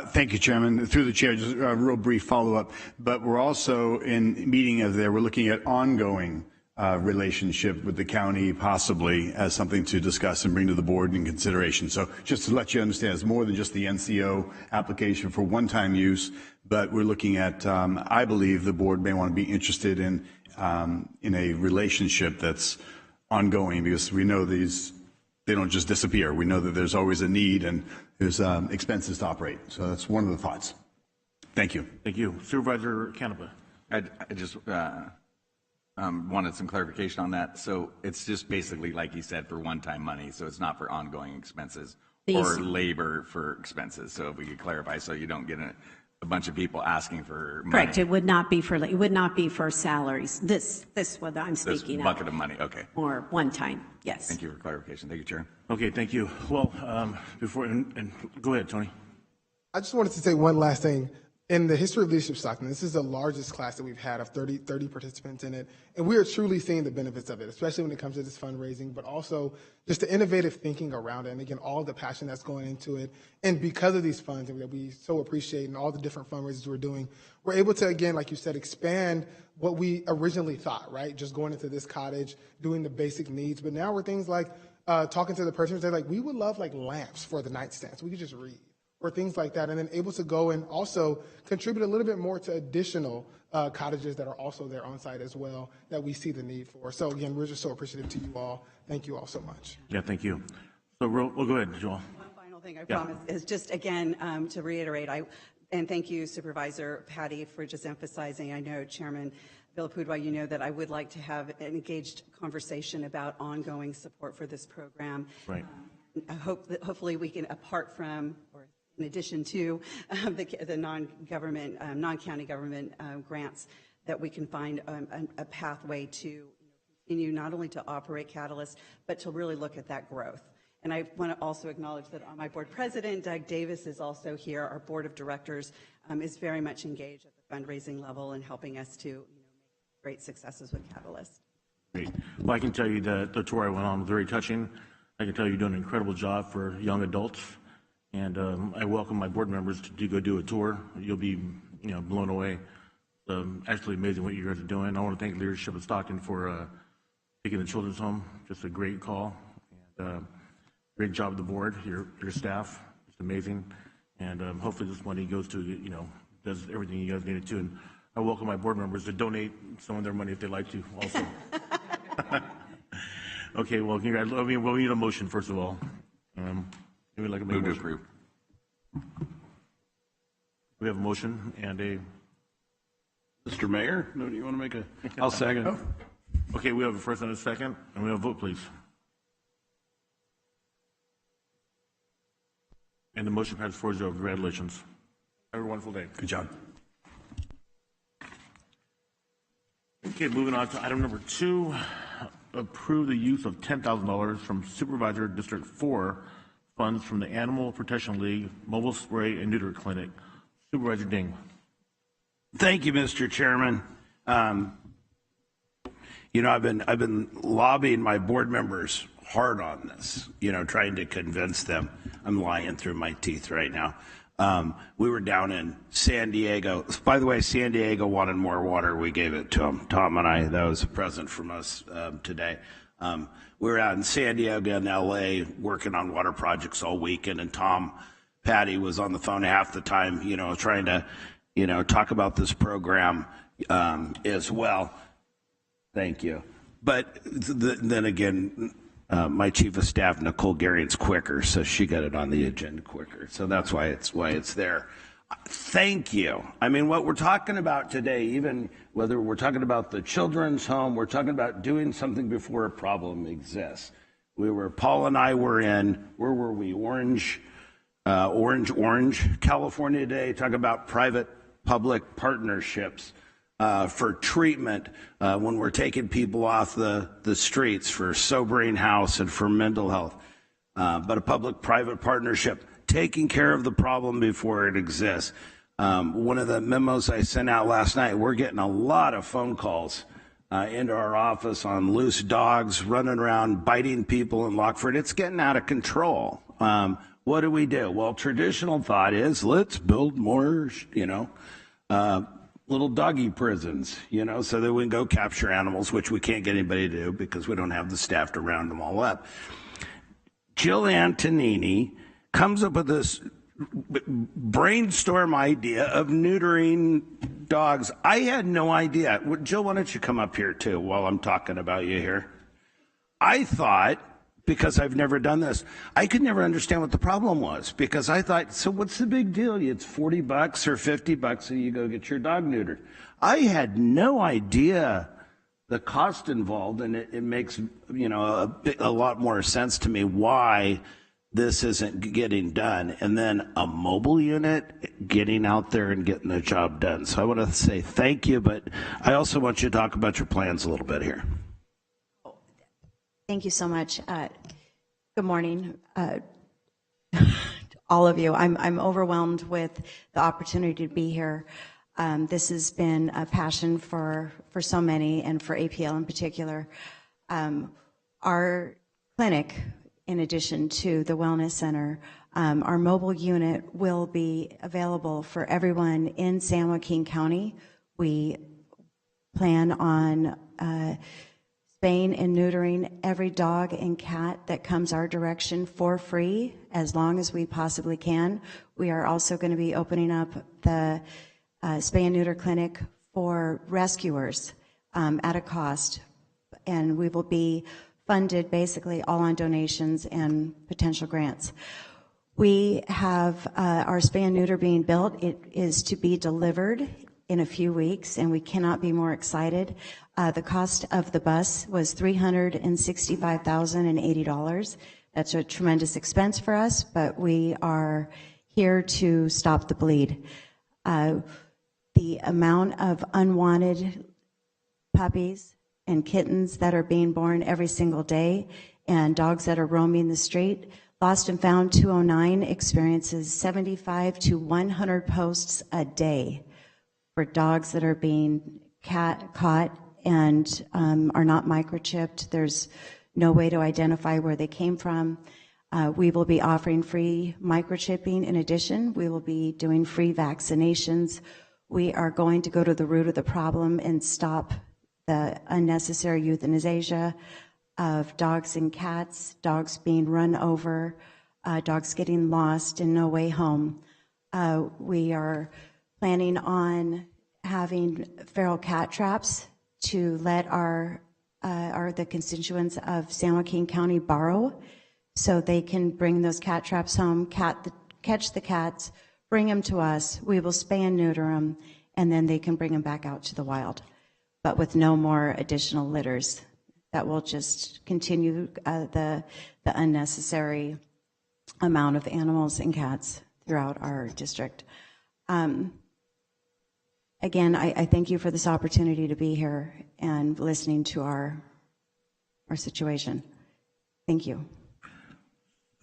Thank you, Chairman. Through the chair, just a real brief follow-up. But we're also in meeting of there, we're looking at ongoing relationship with the county, possibly as something to discuss and bring to the board in consideration. So just to let you understand, it's more than just the NCO application for one-time use, but we're looking at, I believe the board may want to be interested in a relationship that's ongoing, because we know they don't just disappear. We know that there's always a need and there's expenses to operate. So that's one of the thoughts. Thank you. Thank you. Supervisor Canepa. I just wanted some clarification on that. So it's just basically, like you said, for one-time money. So it's not for ongoing expenses or labor for expenses. So if we could clarify, so you don't get a bunch of people asking for money. Correct. It would not be for salaries. This what I'm speaking this bucket of money. Okay. Or one time. Yes. Thank you for clarification. Thank you, Chair. Okay. Thank you. Well, before and go ahead, Tony. I just wanted to say one last thing. In the history of leadership Stockton, this is the largest class that we've had of 30 participants in it. And we are truly seeing the benefits of it, especially when it comes to this fundraising, but also just the innovative thinking around it. And again, all the passion that's going into it. And because of these funds that we so appreciate and all the different fundraisers we're doing, we're able to, again, like you said, expand what we originally thought, right? Just going into this cottage, doing the basic needs. But now we're things like talking to the person, they're like, we would love like lamps for the nightstands. We could just read. Or things like that, and then able to go and also contribute a little bit more to additional cottages that are also there on site as well that we see the need for. So again, we're just so appreciative to you all. Thank you all so much. Yeah, thank you. So we'll go ahead, Joel. One final thing I promise is just again to reiterate, and thank you, Supervisor Patty, for just emphasizing. I know Chairman Villapudua, you know that I would like to have an engaged conversation about ongoing support for this program. Right. I hope that hopefully we can, apart from or in addition to the non-government, non-county government grants, that we can find a pathway to continue not only to operate Catalyst, but to really look at that growth. And I want to also acknowledge that my board president, Doug Davis, is also here. Our board of directors is very much engaged at the fundraising level and helping us to make great successes with Catalyst. Great. Well, I can tell you that the tour I went on was very touching. I can tell you're doing an incredible job for young adults. And I welcome my board members to go do a tour. You'll be, blown away. Actually amazing what you guys are doing. I want to thank leadership of Stockton for taking the children's home. Just a great call. And great job of the board, your staff. It's amazing. And hopefully this money goes to, does everything you guys need it to. And I welcome my board members to donate some of their money if they'd like to also. Okay, well, we need a motion first of all. Like a move to approve. We have a motion and a. Mr. Mayor, do you want to make a? I'll second. Okay, we have a first and a second, and we have a vote, please. And the motion passes 4-0. Congratulations. Have a wonderful day. Good job. Okay, moving on to item number 2. Approve the use of $10,000 from Supervisor District 4 funds from the Animal Protection League Mobile Spray and Neuter Clinic. Supervisor Ding. Thank you, Mr. Chairman. I've been lobbying my board members hard on this, trying to convince them. I'm lying through my teeth right now. We were down in San Diego. By the way, San Diego wanted more water. We gave it to them. Tom and I, that was a present from us today. We were out in San Diego and LA working on water projects all weekend, and Tom Patty was on the phone half the time, trying to talk about this program as well. Thank you. But then again, my chief of staff, Nicole Garion's quicker, so she got it on the agenda quicker. So that's why it's there. Thank you. I mean, what we're talking about today, even whether we're talking about the children's home, we're talking about doing something before a problem exists. Paul and I were where were we? Orange, California today, talking about private-public partnerships for treatment when we're taking people off the streets for sobering house and for mental health. But a public-private partnership, taking care of the problem before it exists. One of the memos I sent out last night, we're getting a lot of phone calls into our office on loose dogs running around biting people in Lockford. It's getting out of control. What do we do? Well, traditional thought is let's build more, little doggy prisons, so that we can go capture animals, which we can't get anybody to do because we don't have the staff to round them all up. Jill Antonini comes up with this brainstorm idea of neutering dogs. I had no idea. Jill, why don't you come up here too while I'm talking about you here? I thought, because I've never done this, I could never understand what the problem was, because I thought, so what's the big deal? It's $40 or $50 and you go get your dog neutered. I had no idea the cost involved, and it makes a lot more sense to me why this isn't getting done. And then a mobile unit getting out there and getting the job done. So I want to say thank you, but I also want you to talk about your plans a little bit here. Thank you so much. Good morning, all of you. I'm overwhelmed with the opportunity to be here. This has been a passion for so many, and for APL in particular. Our clinic, in addition to the Wellness Center, our mobile unit will be available for everyone in San Joaquin County. We plan on spaying and neutering every dog and cat that comes our direction for free, as long as we possibly can. We are also going to be opening up the spay and neuter clinic for rescuers at a cost, and we will be funded basically all on donations and potential grants. We have our spay and neuter being built. It is to be delivered in a few weeks, and we cannot be more excited. The cost of the bus was $365,080. That's a tremendous expense for us, but we are here to stop the bleed. The amount of unwanted puppies and kittens that are being born every single day, and dogs that are roaming the street. Lost and Found 209 experiences 75 to 100 posts a day for dogs that are being caught and are not microchipped. There's no way to identify where they came from. We will be offering free microchipping. In addition, we will be doing free vaccinations. We are going to go to the root of the problem and stop the unnecessary euthanization of dogs and cats, dogs being run over, dogs getting lost and no way home. We are planning on having feral cat traps to let the constituents of San Joaquin County borrow, so they can bring those cat traps home, catch the cats, bring them to us. We will spay and neuter them, and then they can bring them back out to the wild, but with no more additional litters. That will just continue the unnecessary amount of animals and cats throughout our district. Again, I thank you for this opportunity to be here and listening to our situation. Thank you.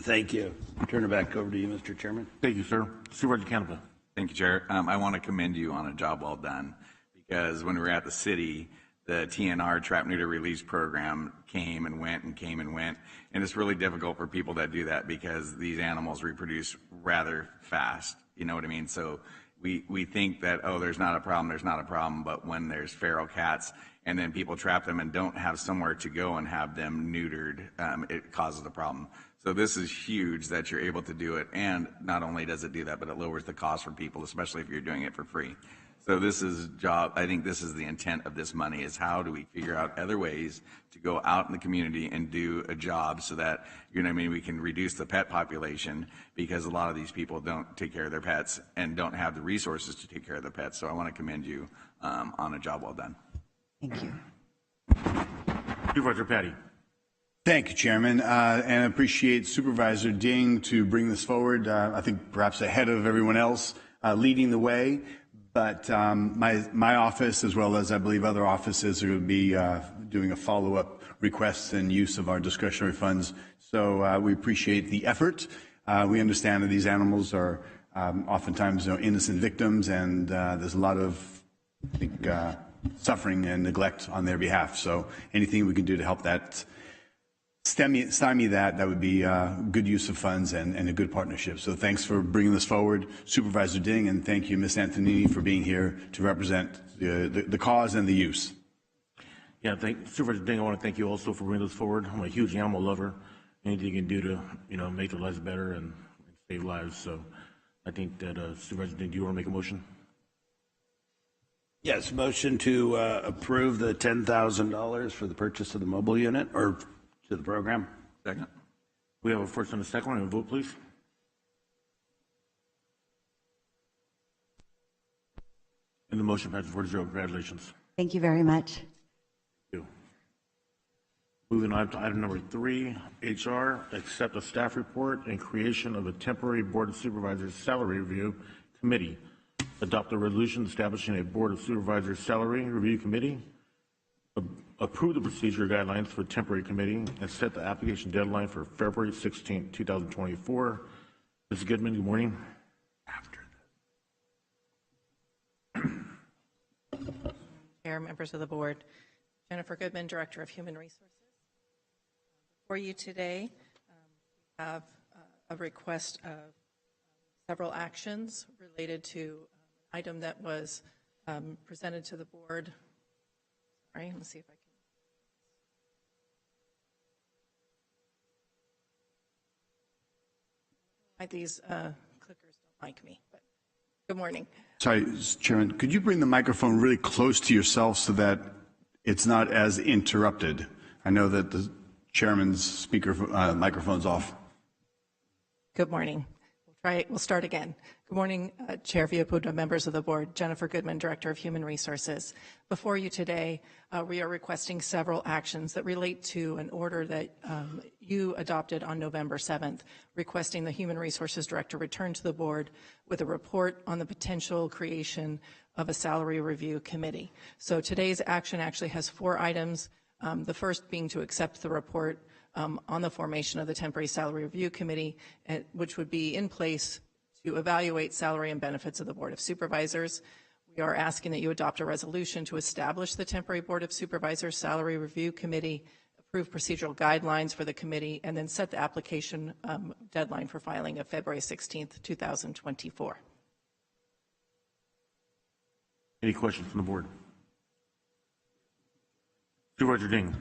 Thank you. Turn it back over to you, Mr. Chairman. Thank you, sir. Supervisor Campbell. Thank you, Chair. I want to commend you on a job well done, because when we were at the city, the TNR, Trap Neuter Release Program, came and went and came and went. And it's really difficult for people that do that, because these animals reproduce rather fast. You know what I mean? So we think that, oh, there's not a problem, but when there's feral cats and then people trap them and don't have somewhere to go and have them neutered, it causes a problem. So this is huge that you're able to do it, and not only does it do that, but it lowers the cost for people, especially if you're doing it for free. So I think this is the intent of this money, is how do we figure out other ways to go out in the community and do a job so that, we can reduce the pet population, because a lot of these people don't take care of their pets and don't have the resources to take care of their pets. So I want to commend you on a job well done. Thank you. Supervisor Patty. Thank you, Chairman, and appreciate Supervisor Ding to bring this forward. I think perhaps ahead of everyone else, leading the way. But my office, as well as I believe other offices, are going to be doing a follow-up request and use of our discretionary funds. So we appreciate the effort. We understand that these animals are oftentimes innocent victims, and there's a lot of, I think, suffering and neglect on their behalf. So anything we can do to help that stymie that would be good use of funds and a good partnership. So thanks for bringing this forward, Supervisor Ding, and thank you, Ms. Antonini, for being here to represent the cause and the use. Yeah, Supervisor Ding, I want to thank you also for bringing this forward. I'm a huge animal lover. Anything you can do to, make their lives better and save lives. So I think that, Supervisor Ding, do you want to make a motion? Yes, motion to approve the $10,000 for the purchase of the mobile unit, or to the program. Second. We have a first and a second one, and a vote, please. And the motion passes 4-0. Congratulations. Thank you very much. Thank you. Moving on to item number 3, HR, accept a staff report and creation of a temporary Board of Supervisors salary review committee. Adopt a resolution establishing a Board of Supervisors salary review committee. Approve the procedure guidelines for temporary committee and set the application deadline for February 16, 2024. Mrs. Goodman, good morning. Chair, members of the board, Jennifer Goodman, Director of Human Resources. For you today, we have a request of several actions related to an item that was presented to the board. All right, let's see if I can. These clickers don't like me, but good morning. Sorry, Chairman, could you bring the microphone really close to yourself so that it's not as interrupted? I know that the Chairman's microphone's off. Good morning. We'll start again. Good morning, Chair Villaputa, members of the board. Jennifer Goodman, Director of Human Resources. Before you today, we are requesting several actions that relate to an order that you adopted on November 7th, requesting the Human Resources Director return to the board with a report on the potential creation of a salary review committee. So today's action actually has 4 items. The first being to accept the report on the formation of the Temporary Salary Review Committee, which would be in place to evaluate salary and benefits of the Board of Supervisors. We are asking that you adopt a resolution to establish the Temporary Board of Supervisors Salary Review Committee, approve procedural guidelines for the committee, and then set the application deadline for filing of February 16th, 2024. Any questions from the board? Supervisor Ding.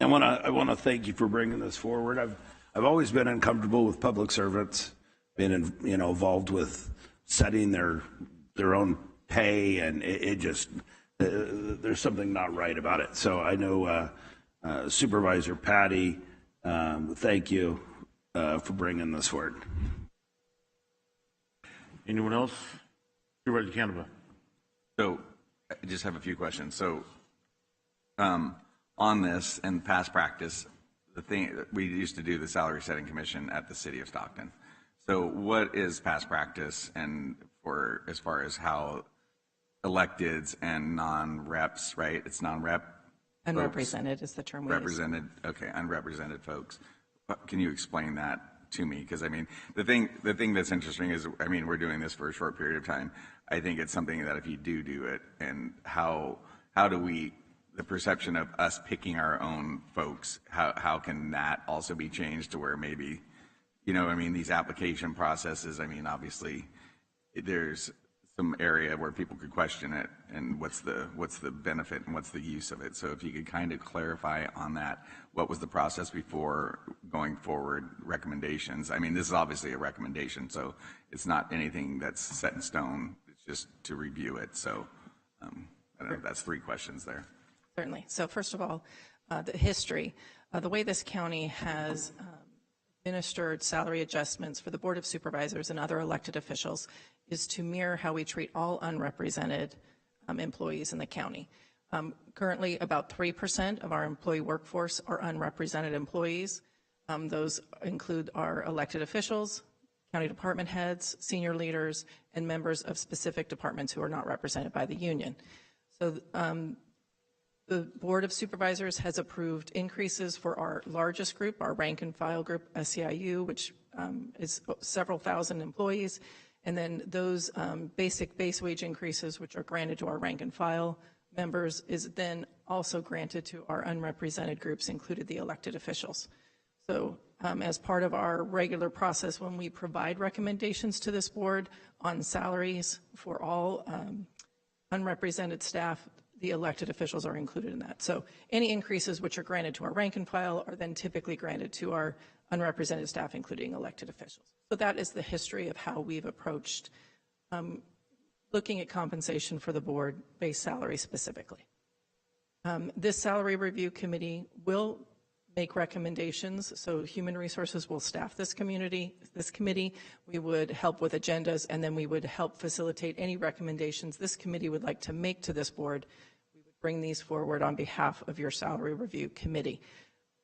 I want to thank you for bringing this forward. I've always been uncomfortable with public servants being involved with setting their own pay, and it just there's something not right about it. So I know Supervisor Patty, thank you for bringing this forward. Anyone else? Supervisor Canova. So I just have a few questions. So on this and past practice, we used to do the salary setting commission at the city of Stockton. So what is past practice and as far as how electeds and non-reps, right? It's non-rep. Unrepresented is the term we use. Represented, okay, unrepresented folks. Can you explain that to me? Because I mean, the thing that's interesting is, I mean, we're doing this for a short period of time. I think it's something that if you do it, and how do we, the perception of us picking our own folks, how can that also be changed to where maybe, I mean, these application processes, I mean, obviously, there's some area where people could question it and what's the benefit and what's the use of it. So if you could kind of clarify on that, what was the process before going forward, recommendations? I mean, this is obviously a recommendation, so it's not anything that's set in stone. It's just to review it. So I don't know, that's 3 questions there. Certainly. So first of all, the history. The way this county has administered salary adjustments for the Board of Supervisors and other elected officials is to mirror how we treat all unrepresented employees in the county. Currently, about 3% of our employee workforce are unrepresented employees. Those include our elected officials, county department heads, senior leaders, and members of specific departments who are not represented by the union. So the Board of Supervisors has approved increases for our largest group, our rank and file group, SEIU, which is several thousand employees, and then those basic base wage increases, which are granted to our rank and file members, is then also granted to our unrepresented groups, included the elected officials. So as part of our regular process, when we provide recommendations to this board on salaries for all unrepresented staff, the elected officials are included in that. So any increases which are granted to our rank and file are then typically granted to our unrepresented staff, including elected officials. So that is the history of how we've approached looking at compensation for the board base salary specifically. This salary review committee will make recommendations. So Human Resources will staff this committee. We would help with agendas, and then we would help facilitate any recommendations this committee would like to make to this board. We would bring these forward on behalf of your salary review committee.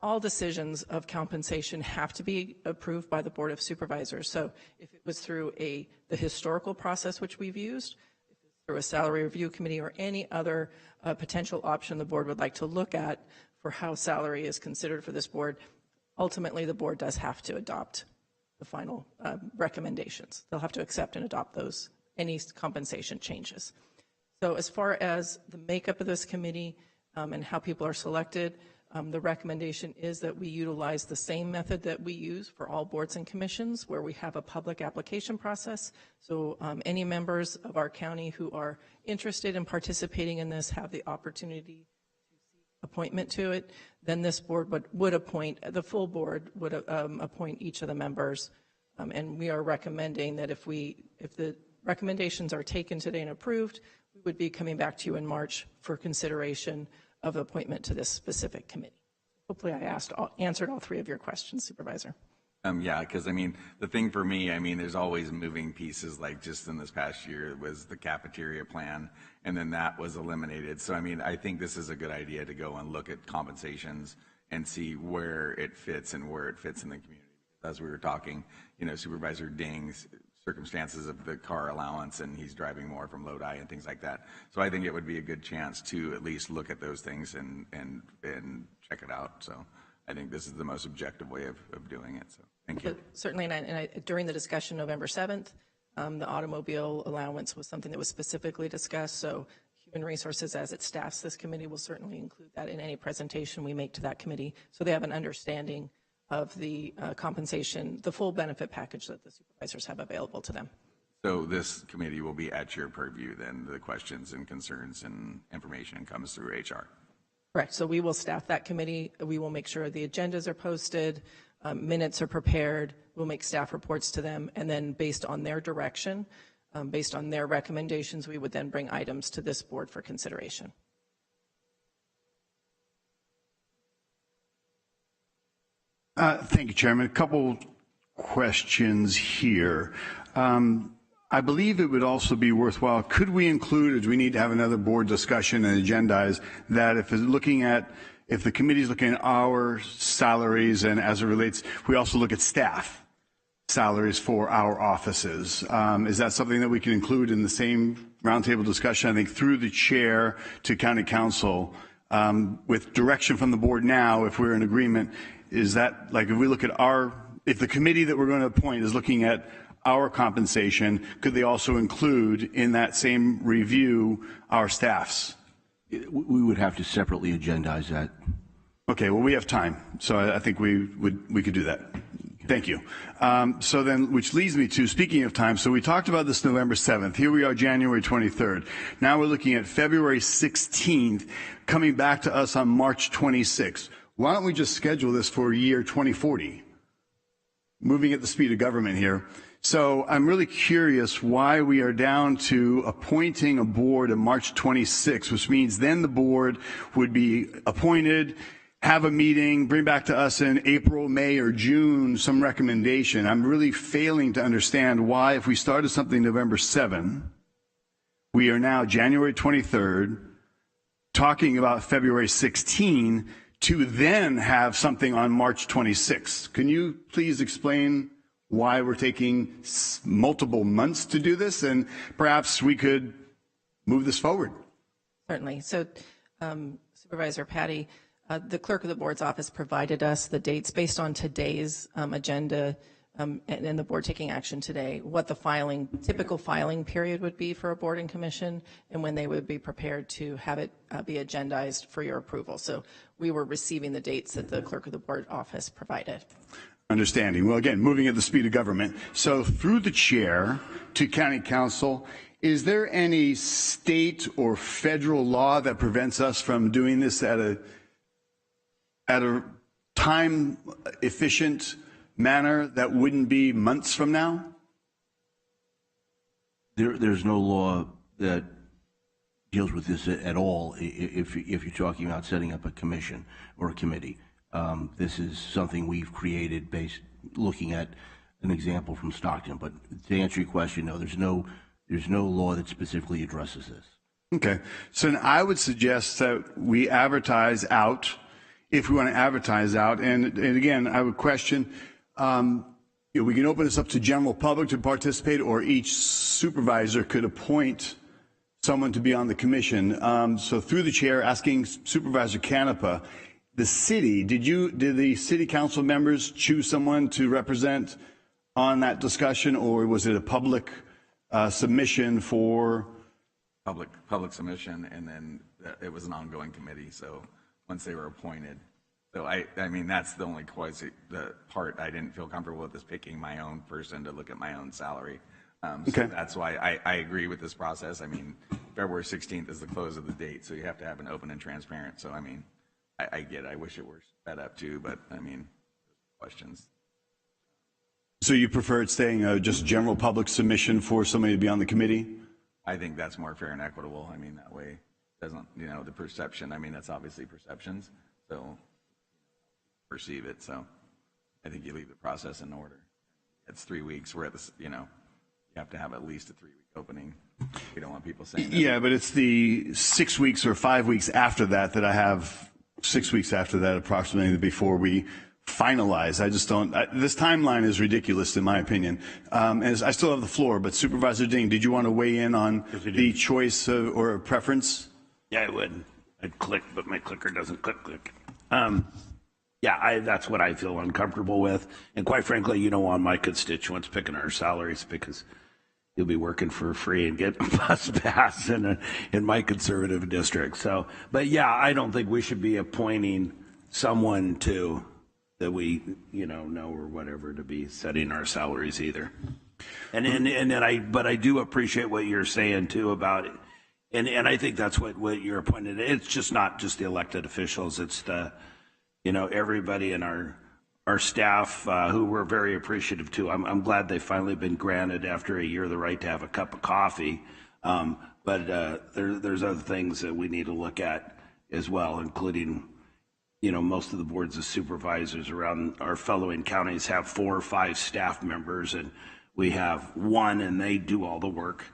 All decisions of compensation have to be approved by the Board of Supervisors. So if it was through the historical process which we've used, if it's through a salary review committee or any other potential option the board would like to look at for how salary is considered for this board, ultimately the board does have to adopt the final recommendations. They'll have to accept and adopt any compensation changes. So as far as the makeup of this committee and how people are selected, the recommendation is that we utilize the same method that we use for all boards and commissions, where we have a public application process. So any members of our county who are interested in participating in this have the opportunity appointment to it. Then this board would appoint, the full board would appoint each of the members. And we are recommending that if the recommendations are taken today and approved, we would be coming back to you in March for consideration of appointment to this specific committee. Hopefully I answered all 3 of your questions, Supervisor. Yeah, because I mean, the thing for me, I mean, there's always moving pieces, like just in this past year, it was the cafeteria plan, and then that was eliminated. So, I mean, I think this is a good idea to go and look at compensations and see where it fits and where it fits in the community. As we were talking, you know, Supervisor Ding's circumstances of the car allowance, and he's driving more from Lodi and things like that. So I think it would be a good chance to at least look at those things and check it out. So I think this is the most objective way of doing it. So thank you. Certainly, and during the discussion November 7th, the automobile allowance was something that was specifically discussed. So Human Resources, as it staffs this committee, will certainly include that in any presentation we make to that committee, so they have an understanding of the compensation, the full benefit package that the supervisors have available to them. So this committee will be at your purview then, the questions and concerns and information comes through HR? Correct. So we will staff that committee. We will make sure the agendas are posted, minutes are prepared. We'll make staff reports to them, and then based on their direction, based on their recommendations, we would then bring items to this board for consideration. Thank you, Chairman. A couple questions here. I believe it would also be worthwhile, could we include, as we need to have another board discussion and agendize, that if the committee is looking at our salaries and as it relates, we also look at staff salaries for our offices. Is that something that we can include in the same roundtable discussion, I think, through the chair to county council, with direction from the board now, if we're in agreement? Is that, like, if we look at if the committee that we're going to appoint is looking at our compensation, could they also include in that same review our staffs? We would have to separately agendize that. Okay, well, we have time, so I think we could do that. Thank you. So then, which leads me to, speaking of time, so we talked about this November 7th. Here we are, January 23rd. Now we're looking at February 16th, coming back to us on March 26th. Why don't we just schedule this for year 2040? Moving at the speed of government here. So I'm really curious why we are down to appointing a board on March 26th, which means then the board would be appointed, have a meeting, bring back to us in April, May, or June some recommendation. I'm really failing to understand why, if we started something November 7, we are now January 23rd talking about February 16 to then have something on March 26th. Can you please explain why we're taking multiple months to do this, and perhaps we could move this forward? Certainly. So, Supervisor Patty, the clerk of the board's office provided us the dates based on today's agenda and the board taking action today, what the typical filing period would be for a board and commission, and when they would be prepared to have it be agendized for your approval. So we were receiving the dates that the clerk of the board office provided. Understanding. Well, again, moving at the speed of government. So through the chair to county council, is there any state or federal law that prevents us from doing this at a time efficient manner that wouldn't be months from now? There's no law that deals with this at all if you're talking about setting up a commission or a committee. This is something we've created looking at an example from Stockton. But to answer your question, no, there's no law that specifically addresses this. Okay. So then I would suggest that we advertise out, if we want to advertise out. And again, I would question, we can open this up to general public to participate, or each supervisor could appoint someone to be on the commission. So through the chair, asking Supervisor Canepa, the city, did the city council members choose someone to represent on that discussion, or was it a public submission for? Public submission, and then it was an ongoing committee. So once they were appointed, so I mean that's the only the part I didn't feel comfortable with is picking my own person to look at my own salary. Okay. So that's why I agree with this process. I mean, February 16th is the close of the date, so you have to have an open and transparent. So I mean, I get it. I wish it were sped up too, but I mean, questions. So you prefer it staying just general public submission for somebody to be on the committee? I think that's more fair and equitable. I mean, that way it doesn't, the perception, I mean, that's obviously perceptions, so perceive it. So I think you leave the process in order. It's 3 weeks. We're at this, you have to have at least a 3-week opening. We don't want people saying that. Yeah, but it's the 6 weeks or 5 weeks after that I have 6 weeks after that approximately before we finalize. I just don't, this timeline is ridiculous in my opinion. As I still have the floor, but Supervisor Ding, did you want to weigh in on the choice or preference? Yeah, I would. I'd click, but my clicker doesn't click. That's what I feel uncomfortable with. And quite frankly, you don't want my constituents picking our salaries because you'll be working for free and getting a bus pass in my conservative district. So, but yeah, I don't think we should be appointing someone that we, know or whatever to be setting our salaries either. But I do appreciate what you're saying too about it. And I think that's what you're pointing at. It's just not just the elected officials. It's the, everybody in our staff who we're very appreciative to. I'm glad they've finally been granted after a year the right to have a cup of coffee. But there's other things that we need to look at as well, including, most of the boards of supervisors around our fellowing counties have 4 or 5 staff members, and we have one, and they do all the work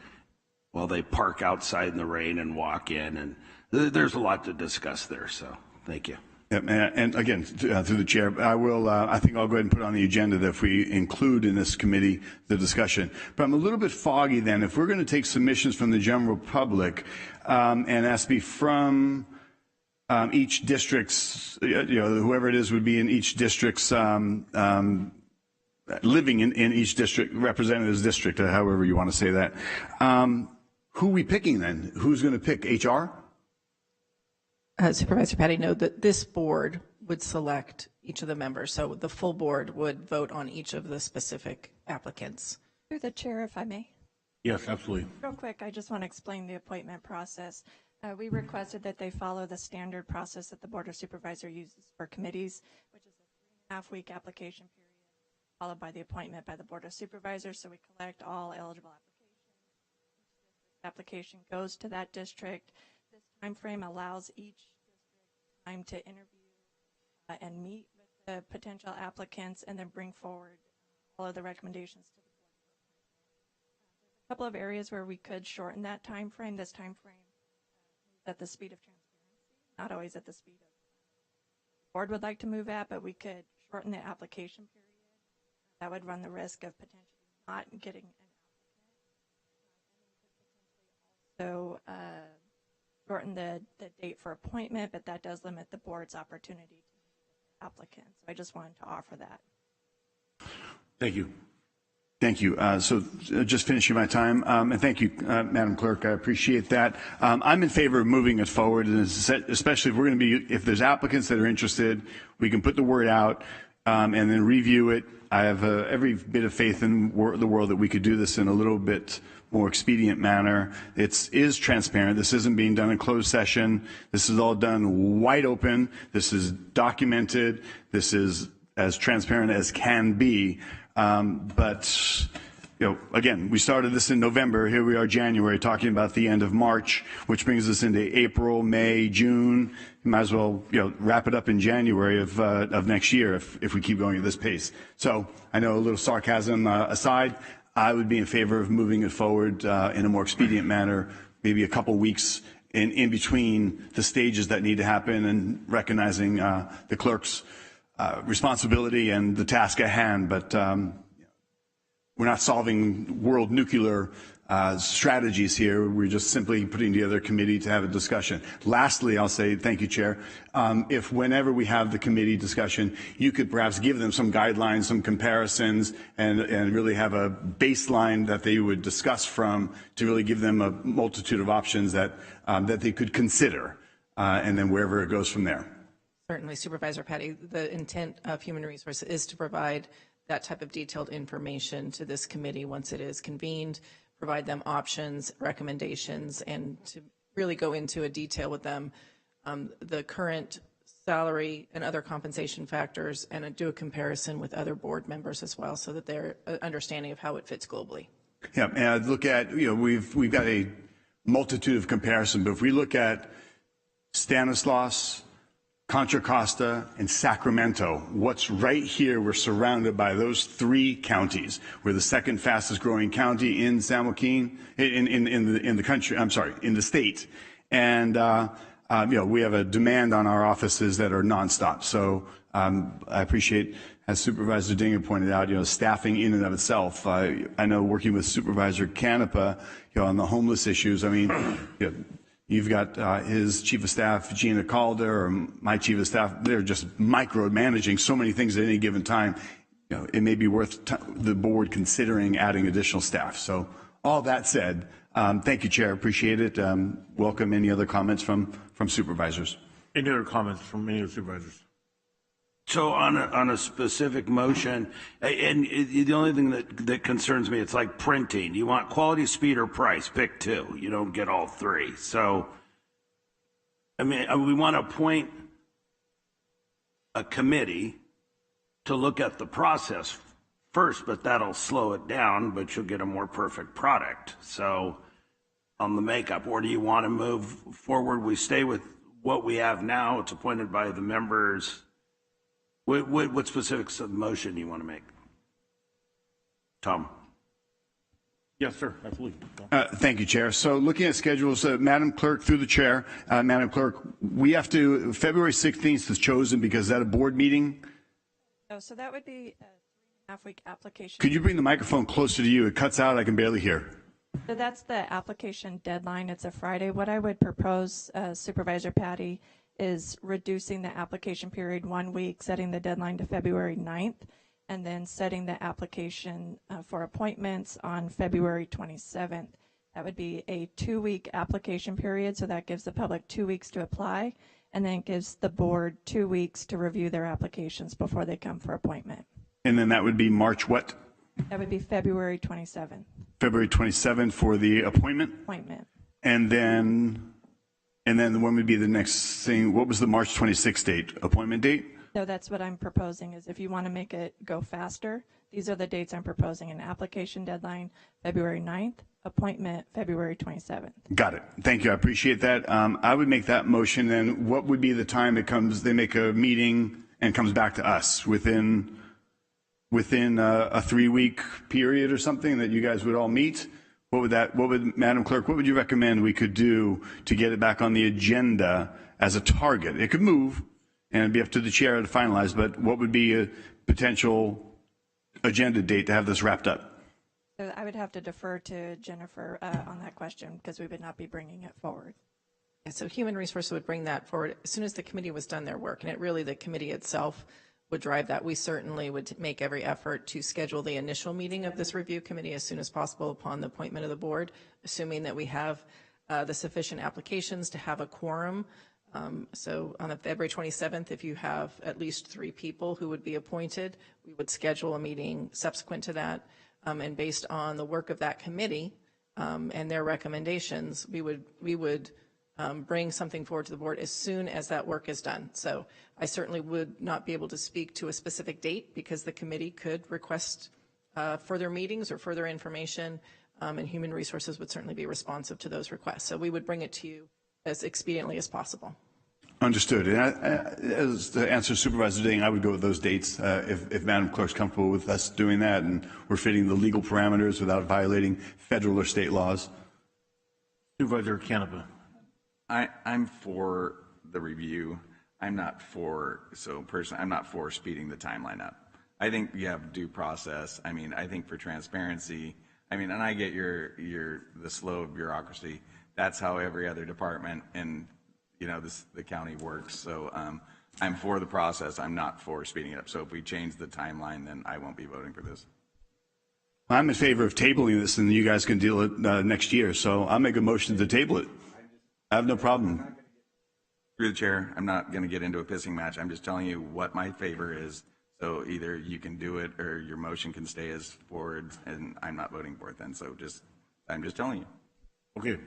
while they park outside in the rain and walk in. And there's a lot to discuss there. So thank you. Yep, and again, through the chair, I think I'll go ahead and put on the agenda that if we include in this committee the discussion. But I'm a little bit foggy then. If we're going to take submissions from the general public, and has to be from each district's, whoever it is would be in each district's, living in each district, representative's district, or however you want to say that. Who are we picking then? Who's going to pick? HR? Supervisor Patty, know that this board would select each of the members. So the full board would vote on each of the specific applicants. Through the chair, if I may. Yes, absolutely. Real quick, I just want to explain the appointment process. We requested that they follow the standard process that the Board of Supervisors uses for committees, which is a 3.5-week application period, followed by the appointment by the Board of Supervisors. So we collect all eligible applications. Each application goes to that district. This time frame allows each district time to interview and meet with the potential applicants and then bring forward all of the recommendations to the board. There's a couple of areas where we could shorten that time frame. This time frame moves at the speed of transparency, not always at the speed of the board would like to move at, but we could shorten the application period. That would run the risk of potentially not getting an applicant. So shorten the date for appointment, but that does limit the board's opportunity to meet with the applicant. So I just wanted to offer that. Thank you. Thank you. So just finishing my time, and thank you, Madam Clerk. I appreciate that. I'm in favor of moving it forward, and especially if we're going to be, if there's applicants that are interested, we can put the word out and then review it. I have every bit of faith in the world that we could do this in a little bit more expedient manner. It is transparent. This isn't being done in closed session. This is all done wide open. This is documented. This is as transparent as can be. But, you know, again, we started this in November. Here we are, January, talking about the end of March, which brings us into April, May, June. You might as well, you know, wrap it up in January of next year if we keep going at this pace. So I know a little sarcasm aside, I would be in favor of moving it forward in a more expedient manner, maybe a couple weeks in between the stages that need to happen, and recognizing the clerk's responsibility and the task at hand. But we're not solving world nuclear strategies here. We're just simply putting together a committee to have a discussion. Lastly, I'll say, thank you, Chair, if whenever we have the committee discussion, you could perhaps give them some guidelines, some comparisons, and really have a baseline that they would discuss from, to really give them a multitude of options that they could consider, and then wherever it goes from there. Certainly, Supervisor Patty, the intent of Human Resources is to provide that type of detailed information to this committee once it is convened, provide them options, recommendations, and to really go into a detail with them the current salary and other compensation factors, and do a comparison with other board members as well, so that they're understanding of how it fits globally. Yeah, and I'd look at, you know, we've got a multitude of comparison, but if we look at Stanislaus, Contra Costa, and Sacramento, what's right here, we're surrounded by those three counties. We're the second fastest growing county in San Joaquin, in the country, I'm sorry, in the state. And, you know, we have a demand on our offices that are nonstop. So I appreciate, as Supervisor Dinger pointed out, you know, staffing in and of itself. I know working with Supervisor Canepa, you know, on the homeless issues, I mean, you know, you've got his chief of staff, Gina Calder, or my chief of staff. They're just micromanaging so many things at any given time. You know, it may be worth the board considering adding additional staff. So all that said, thank you, Chair. Appreciate it. Welcome any other comments from supervisors. Any other comments from any of the supervisors? So on a specific motion, and the only thing that concerns me, it's like printing. You want quality, speed, or price. Pick two. You don't get all three. So, I mean, we want to appoint a committee to look at the process first, but that'll slow it down, but you'll get a more perfect product. So on the makeup, or do you want to move forward? We stay with what we have now. It's appointed by the members. What specifics of the motion do you want to make? Tom? Yes, sir, absolutely. Thank you, Chair. So looking at schedules, Madam Clerk, through the Chair, Madam Clerk, we have to, February 16th is chosen because is that a board meeting? Oh, so that would be a 3.5-week application. Could you bring the microphone closer to you? It cuts out, I can barely hear. So that's the application deadline. It's a Friday. What I would propose, Supervisor Patty, is reducing the application period 1 week, setting the deadline to February 9th, and then setting the application for appointments on February 27th. That would be a 2-week application period, so that gives the public 2 weeks to apply, and then it gives the board 2 weeks to review their applications before they come for appointment. And then that would be March what? That would be February 27th. February 27th for the appointment? Appointment. And then when would be the next thing? What was the March 26th date? Appointment date? So that's what I'm proposing, is if you want to make it go faster, these are the dates I'm proposing. An application deadline, February 9th, appointment, February 27th. Got it. Thank you. I appreciate that. I would make that motion. Then what would be the time it comes, they make a meeting and comes back to us within a 3-week period or something that you guys would all meet? Madam Clerk, what would you recommend we could do to get it back on the agenda as a target? It could move and it'd be up to the chair to finalize, but what would be a potential agenda date to have this wrapped up? So I would have to defer to Jennifer on that question because we would not be bringing it forward. Yeah, so Human Resources would bring that forward as soon as the committee was done their work, and it really, the committee itself would drive that. We certainly would make every effort to schedule the initial meeting of this review committee as soon as possible upon the appointment of the board, assuming that we have the sufficient applications to have a quorum. So on the February 27th, if you have at least 3 people who would be appointed, we would schedule a meeting subsequent to that. And based on the work of that committee and their recommendations, we would bring something forward to the board as soon as that work is done. So I certainly would not be able to speak to a specific date because the committee could request further meetings or further information, and Human Resources would certainly be responsive to those requests. So we would bring it to you as expediently as possible. Understood. And as to answer Supervisor Ding, I would go with those dates if Madam Clerk's comfortable with us doing that and we're fitting the legal parameters without violating federal or state laws. Supervisor Canepa. I'm for the review. I'm not for speeding the timeline up. I think you have due process. I mean, I think for transparency, and I get the slow bureaucracy. That's how every other department in the county works. So I'm for the process. I'm not for speeding it up. So if we change the timeline, then I won't be voting for this. I'm in favor of tabling this, and you guys can deal it next year. So I'll make a motion to table it. I have no problem. Through the chair, I'm not going to get into a pissing match. I'm just telling you what my favor is. So either you can do it or your motion can stay as forward, and I'm not voting for it then. So I'm just telling you. Okay.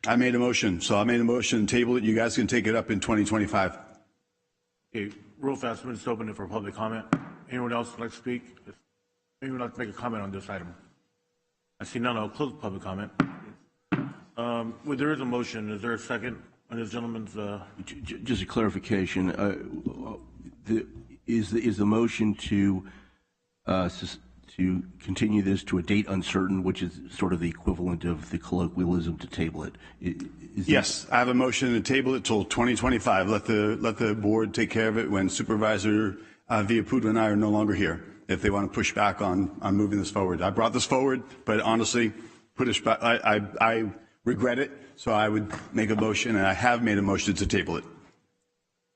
I made a motion, so I made a motion to table it. You guys can take it up in 2025. Okay, real fast, I'm just open it for public comment. Anyone else would like to speak? Anyone would like to make a comment on this item? I see none. I'll close public comment. Well, there is a motion. Is there a second on this gentleman's? Just a clarification. Is the motion to continue this to a date uncertain, which is sort of the equivalent of the colloquialism to table it? Yes, I have a motion to table it till 2025. Let the board take care of it when Supervisor Villaputa and I are no longer here, if they want to push back on moving this forward. I brought this forward, but honestly, I regret it, so I would make a motion, and I have made a motion to table it.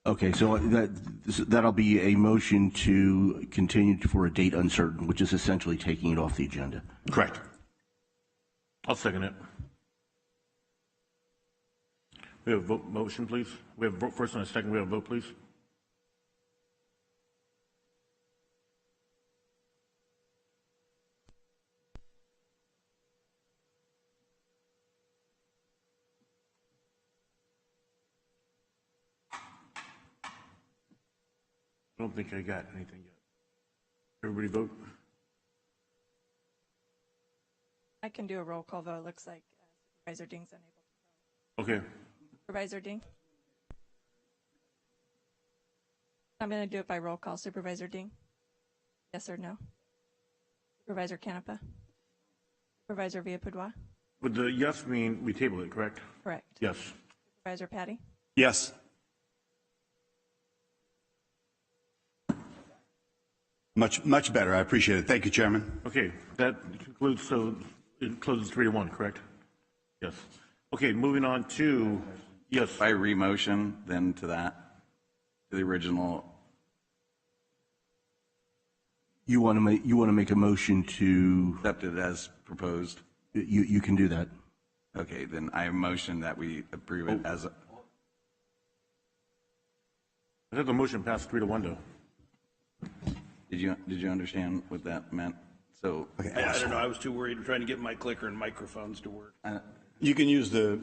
Okay, so that'll be a motion to continue for a date uncertain, which is essentially taking it off the agenda. Correct. I'll second it. We have a vote, motion, please. We have a vote first and a second. We have a vote, please. I don't think I got anything yet. Everybody vote? I can do a roll call vote. Looks like Supervisor Ding's unable to vote. Okay. Supervisor Ding? I'm going to do it by roll call. Supervisor Ding? Yes or no? Supervisor Canepa? Supervisor Villaputa? Would the yes mean we table it, correct? Correct. Yes. Supervisor Patty? Yes. Much better. I appreciate it. Thank you, Chairman. Okay, that concludes, so it closes 3-1, correct? Yes. Okay, moving on to, yes. If I re-motion then to the original. You want to make a motion to accept it as proposed? You can do that. Okay, then I motion that we approve it as I think the motion passed 3-1, though. Did you understand what that meant? So I don't know. I was too worried trying to get my clicker and microphones to work. You can use the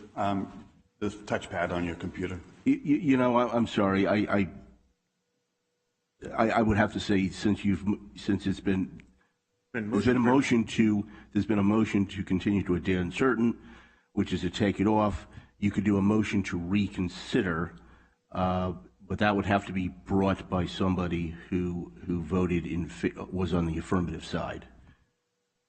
touchpad on your computer. You know, I'm sorry. I would have to say since there's been a motion to continue to a day uncertain, which is to take it off. You could do a motion to reconsider, but that would have to be brought by somebody who voted was on the affirmative side.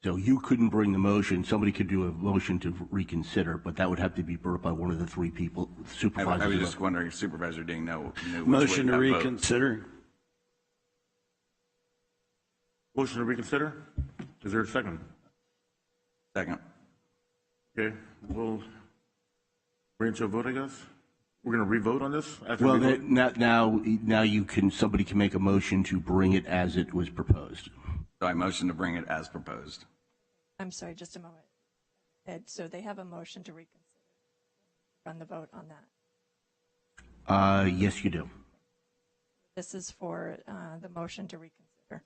So you couldn't bring the motion. Somebody could do a motion to reconsider, but that would have to be brought by one of the three people, supervisors. I was just wondering if Supervisor Ding knew Motion to reconsider. Motion to reconsider? Is there a second? Second. Okay, we'll bring it to a vote, I guess. We're going to re-vote on this? Well, now somebody can make a motion to bring it as it was proposed. So I motion to bring it as proposed. I'm sorry, just a moment. Ed, so they have a motion to reconsider. Run the vote on that. Yes, you do. This is for the motion to reconsider.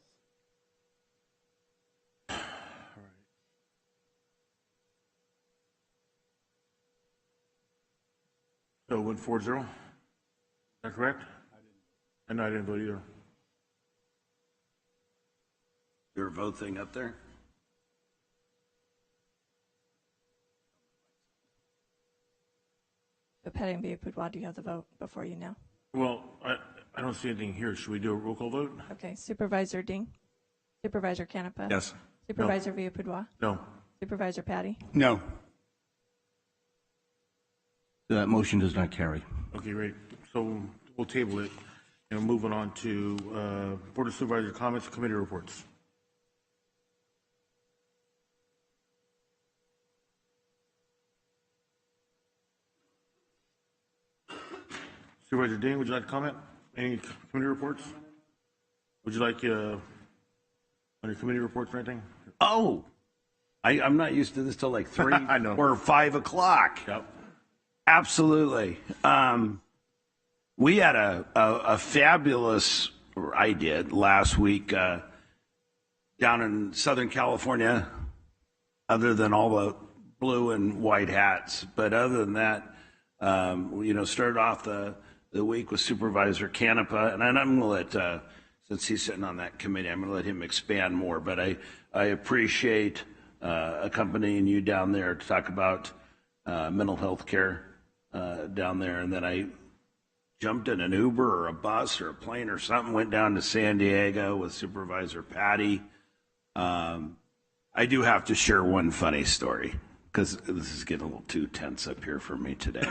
So it went 4-0? Is that correct? And I didn't vote either. Your vote thing up there? So Patty and Villapudua, do you have the vote before you now? Well, I don't see anything here. Should we do a roll call vote? Okay, Supervisor Ding? Supervisor Canepa? Yes. Supervisor Villapudua? No. Supervisor Patty? No. That motion does not carry. Okay, great. So we'll table it and moving on to Board of Supervisor comments and committee reports. Supervisor Dean, would you like to comment? Any committee reports? Would you like on your committee reports or anything? Oh, I'm not used to this till like 3 I know. or 5 o'clock. Yep. Absolutely. We had a fabulous, I did last week down in Southern California, other than all the blue and white hats. But other than that, started off the week with Supervisor Canepa, and I'm going to let, since he's sitting on that committee, I'm going to let him expand more. But I appreciate accompanying you down there to talk about mental health care down there. And then I jumped in an Uber or a bus or a plane or something, went down to San Diego with Supervisor Patty. I do have to share one funny story because this is getting a little too tense up here for me today.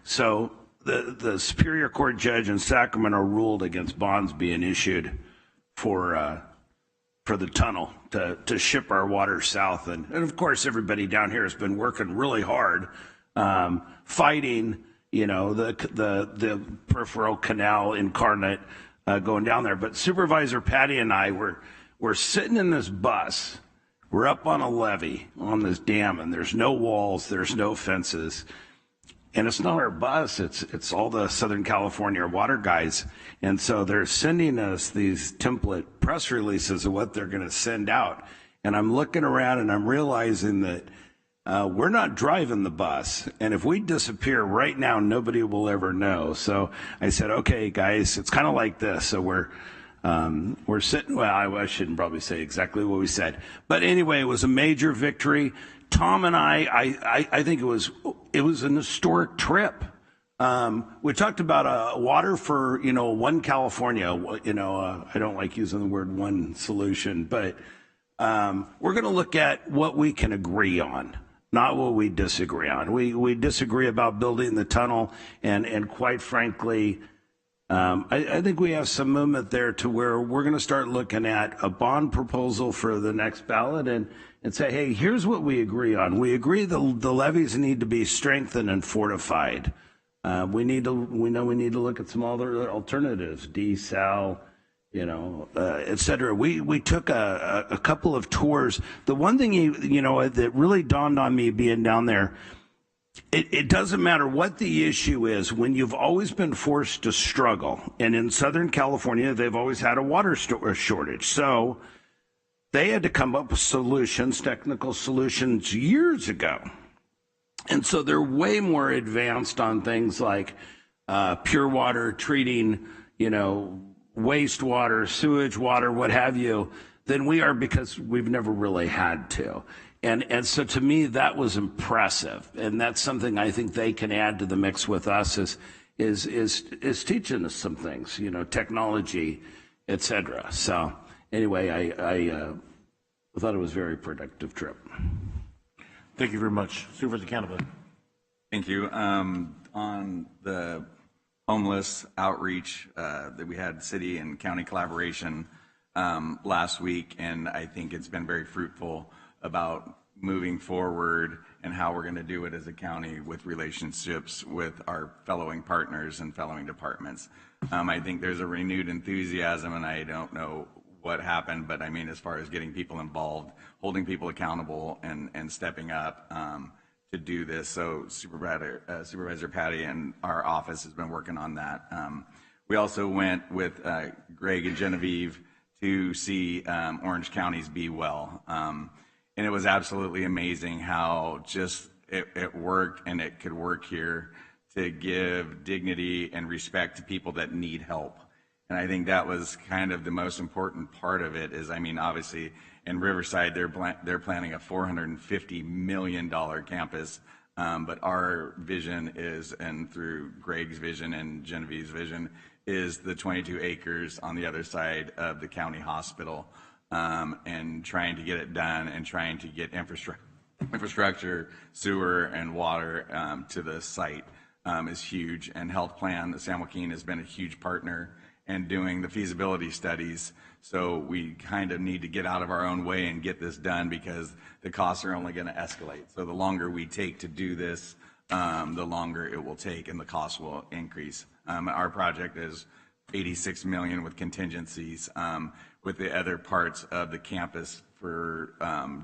So the Superior Court judge in Sacramento ruled against bonds being issued for the tunnel to ship our water south. And of course, everybody down here has been working really hard fighting, the peripheral canal incarnate going down there. But Supervisor Patty and I were sitting in this bus. We're up on a levee on this dam, and there's no walls, there's no fences. And it's not our bus, it's all the Southern California water guys. And so they're sending us these template press releases of what they're going to send out. And I'm looking around and I'm realizing that we're not driving the bus. And if we disappear right now, nobody will ever know. So I said, okay, guys, it's kind of like this. So we're sitting, well, I shouldn't probably say exactly what we said. But anyway, it was a major victory. Tom and I think it was an historic trip. We talked about water for, one California, I don't like using the word one solution, but we're going to look at what we can agree on, not what we disagree on. We disagree about building the tunnel, and quite frankly, I think we have some movement there to where we're going to start looking at a bond proposal for the next ballot and say, hey, here's what we agree on. We agree the levees need to be strengthened and fortified. We know we need to look at some other alternatives, desal, et cetera. We took a couple of tours. The one thing that really dawned on me being down there, It doesn't matter what the issue is when you've always been forced to struggle. And in Southern California, they've always had a water shortage. So they had to come up with solutions, technical solutions years ago. And so they're way more advanced on things like pure water, treating, wastewater, sewage water, what have you, than we are, because we've never really had to. And so to me, that was impressive. And that's something I think they can add to the mix with us is teaching us some things, technology, et cetera. So anyway, I thought it was a very productive trip. Thank you very much. Supervisor Canova. Thank you. On the homeless outreach that we had city and county collaboration last week, and I think it's been very fruitful about moving forward and how we're going to do it as a county with relationships with our fellowing partners and fellowing departments. I think there's a renewed enthusiasm, and I don't know what happened, but I mean, as far as getting people involved, holding people accountable, and stepping up to do this. So Supervisor Patty and our office has been working on that. We also went with Greg and Genevieve to see Orange County's Be Well. And it was absolutely amazing how just it worked, and it could work here to give dignity and respect to people that need help. And I think that was kind of the most important part of it is, I mean, obviously in Riverside, they're planning a $450 million campus. But our vision is, and through Greg's vision and Genevieve's vision, is the 22 acres on the other side of the county hospital, and trying to get it done and trying to get infrastructure, sewer, and water to the site is huge. And Health Plan, the San Joaquin, has been a huge partner in doing the feasibility studies. So we kind of need to get out of our own way and get this done, because the costs are only going to escalate. So the longer we take to do this, the longer it will take and the cost will increase. Our project is $86 million with contingencies, with the other parts of the campus for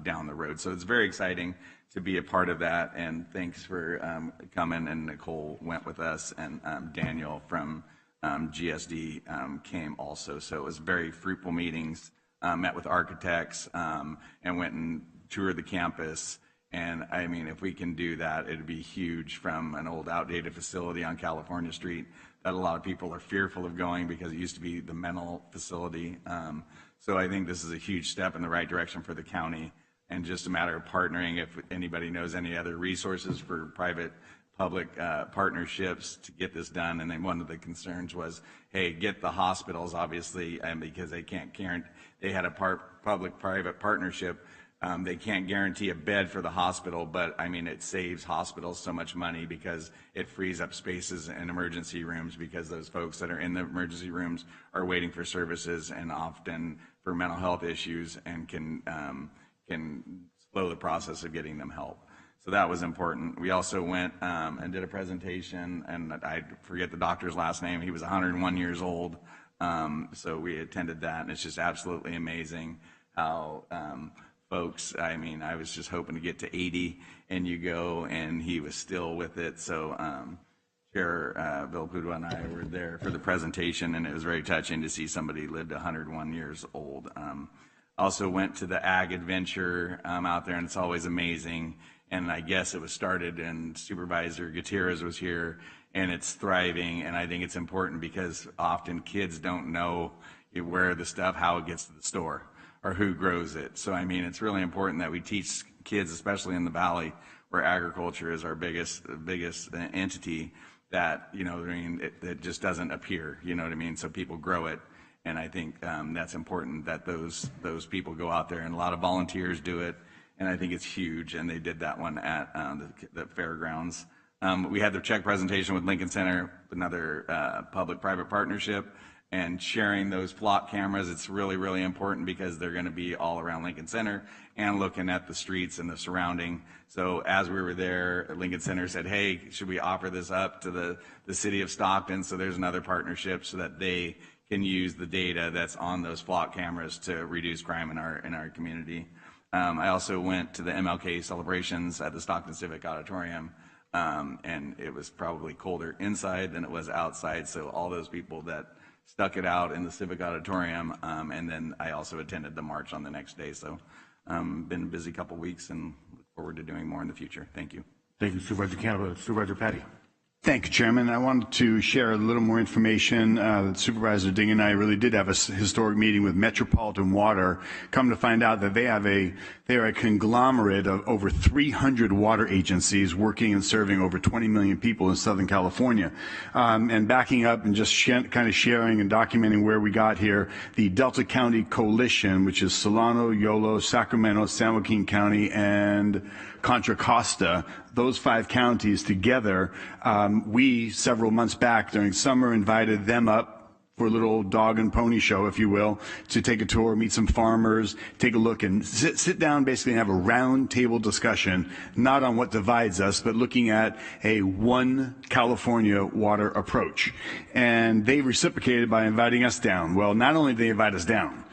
down the road. So it's very exciting to be a part of that. And thanks for coming. And Nicole went with us, and Daniel from GSD came also. So it was very fruitful meetings, met with architects, and went and toured the campus. And I mean, if we can do that, it'd be huge, from an old outdated facility on California Street that a lot of people are fearful of going because it used to be the mental facility. So I think this is a huge step in the right direction for the county, and just a matter of partnering. If anybody knows any other resources for private-public partnerships to get this done. And then one of the concerns was, hey, get the hospitals, obviously, and because they can't guarantee, they had a public-private partnership. They can't guarantee a bed for the hospital, but I mean, it saves hospitals so much money because it frees up spaces in emergency rooms, because those folks that are in the emergency rooms are waiting for services and often for mental health issues, and can slow the process of getting them help. So that was important. We also went and did a presentation, and I forget the doctor's last name. He was 101 years old. So we attended that, and it's just absolutely amazing how folks, I mean, I was just hoping to get to 80, and you go, and he was still with it. So Chair Villaputa and I were there for the presentation, and it was very touching to see somebody lived 101 years old. Also went to the Ag Adventure out there, and it's always amazing. And I guess it was started, and Supervisor Gutierrez was here, and it's thriving. And I think it's important because often kids don't know where the stuff, how it gets to the store, or who grows it. So, I mean, it's really important that we teach kids, especially in the Valley, where agriculture is our biggest entity, that, I mean, it just doesn't appear, you know what I mean? So people grow it. And I think that's important that those people go out there, and a lot of volunteers do it. And I think it's huge. And they did that one at the fairgrounds. We had the check presentation with Lincoln Center, another public-private partnership. And sharing those flock cameras, it's really, really important, because they're going to be all around Lincoln Center and looking at the streets and the surrounding. So as we were there, Lincoln Center said, hey, should we offer this up to the city of Stockton? So there's another partnership so that they can use the data that's on those flock cameras to reduce crime in our community. I also went to the MLK celebrations at the Stockton Civic Auditorium. and it was probably colder inside than it was outside. So all those people that stuck it out in the Civic Auditorium, and then I also attended the march on the next day. So been a busy couple weeks and look forward to doing more in the future. Thank you. Thank you, Supervisor Canova. Supervisor Patty. Thank you, Chairman. I wanted to share a little more information. Supervisor Ding and I really did have a historic meeting with Metropolitan Water. Come to find out that they are a conglomerate of over 300 water agencies working and serving over 20 million people in Southern California. And backing up and just kind of sharing and documenting where we got here, the Delta County Coalition, which is Solano, Yolo, Sacramento, San Joaquin County, and Contra Costa, those 5 counties together, we, several months back during summer, invited them up for a little dog and pony show, if you will, to take a tour, meet some farmers, take a look, and sit down basically and have a round table discussion, not on what divides us, but looking at a one California water approach. And they reciprocated by inviting us down. Well, not only did they invite us down,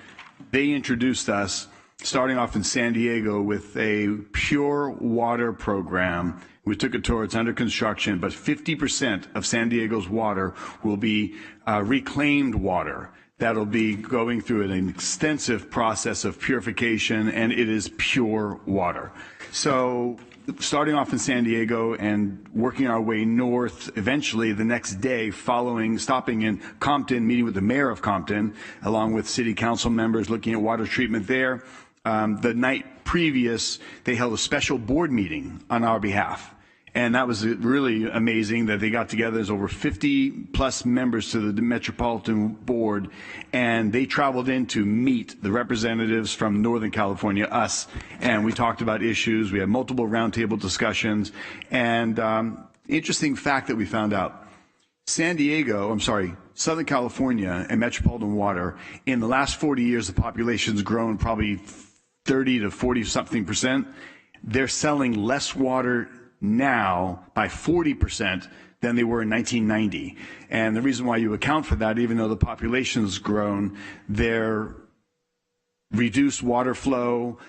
they introduced us starting off in San Diego with a pure water program. We took a tour. It's under construction, but 50% of San Diego's water will be reclaimed water. That'll be going through an extensive process of purification, and it is pure water. So starting off in San Diego and working our way north, eventually the next day stopping in Compton, meeting with the mayor of Compton, along with city council members, looking at water treatment there. The night previous, they held a special board meeting on our behalf. And that was really amazing that they got together. There's over 50 plus members to the Metropolitan Board, and they traveled in to meet the representatives from Northern California, us, and we talked about issues. We had multiple roundtable discussions, and interesting fact that we found out. Southern California and Metropolitan Water, in the last 40 years, the population's grown probably 30 to 40 something percent. They're selling less water now by 40% than they were in 1990. And the reason why you account for that, even though the population's grown, their reduced water flow,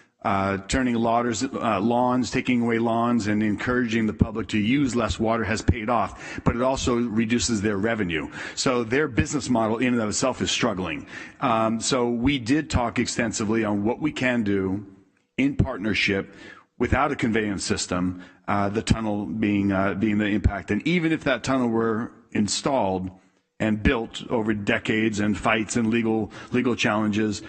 turning lawns, taking away lawns, and encouraging the public to use less water has paid off, but it also reduces their revenue. So their business model in and of itself is struggling. So we did talk extensively on what we can do in partnership without a conveyance system, the tunnel being the impact. And even if that tunnel were installed and built over decades and fights and legal challenges,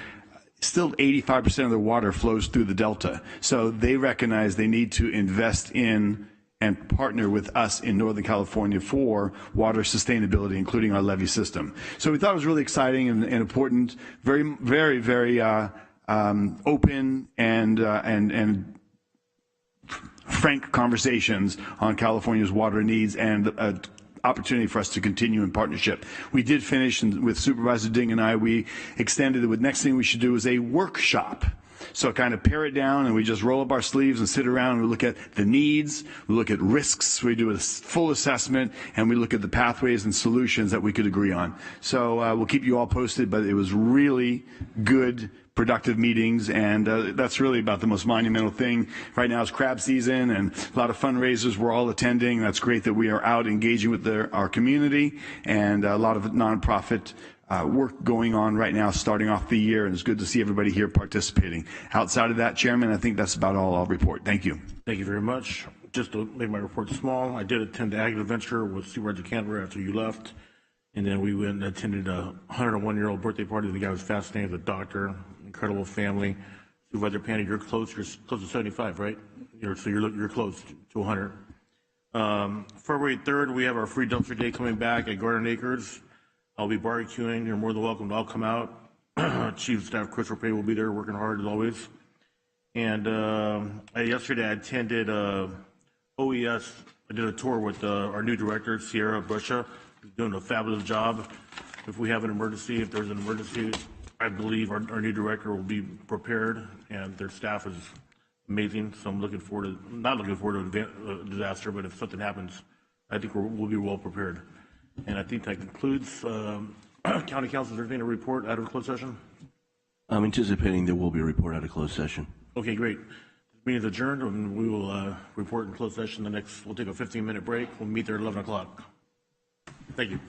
still 85% of the water flows through the Delta. So they recognize they need to invest in and partner with us in Northern California for water sustainability, including our levee system. So we thought it was really exciting and important, very, very, very open and frank conversations on California's water needs and an opportunity for us to continue in partnership. We did finish with Supervisor Ding and I, we extended it with next thing we should do is a workshop. So kind of pare it down and we just roll up our sleeves and sit around and we look at the needs, we look at risks, we do a full assessment, and we look at the pathways and solutions that we could agree on. So we'll keep you all posted, but it was really good, productive meetings, and that's really about the most monumental thing. Right now is crab season and a lot of fundraisers we're all attending. That's great that we are out engaging with our community, and a lot of nonprofit work going on right now starting off the year, and it's good to see everybody here participating. Outside of that, Chairman, I think that's about all I'll report. Thank you. Thank you very much. Just to make my report small, I did attend the Ag Adventure with Supervisor Canova after you left, and then we went and attended a 101-year-old birthday party. The guy was fascinating, the doctor, incredible family. Supervisor Patty, you're close to 75, right? You're close to 100. February 3rd, we have our free dumpster day coming back at Garden Acres. I'll be barbecuing. You're more than welcome to all come out. Chief of Staff Chris Rapay will be there working hard as always. And yesterday I attended OES. I did a tour with our new director, Sierra Brusha, who's doing a fabulous job. If we have an emergency, if there's an emergency, I believe our new director will be prepared, and their staff is amazing. So I'm not looking forward to a disaster, but if something happens, I think we'll be well prepared. And I think that concludes County Council. Is there anything to report out of closed session? I'm anticipating there will be a report out of closed session. Okay, great. Meeting is adjourned, and we will report in closed session we'll take a 15-minute break. We'll meet there at 11 o'clock. Thank you.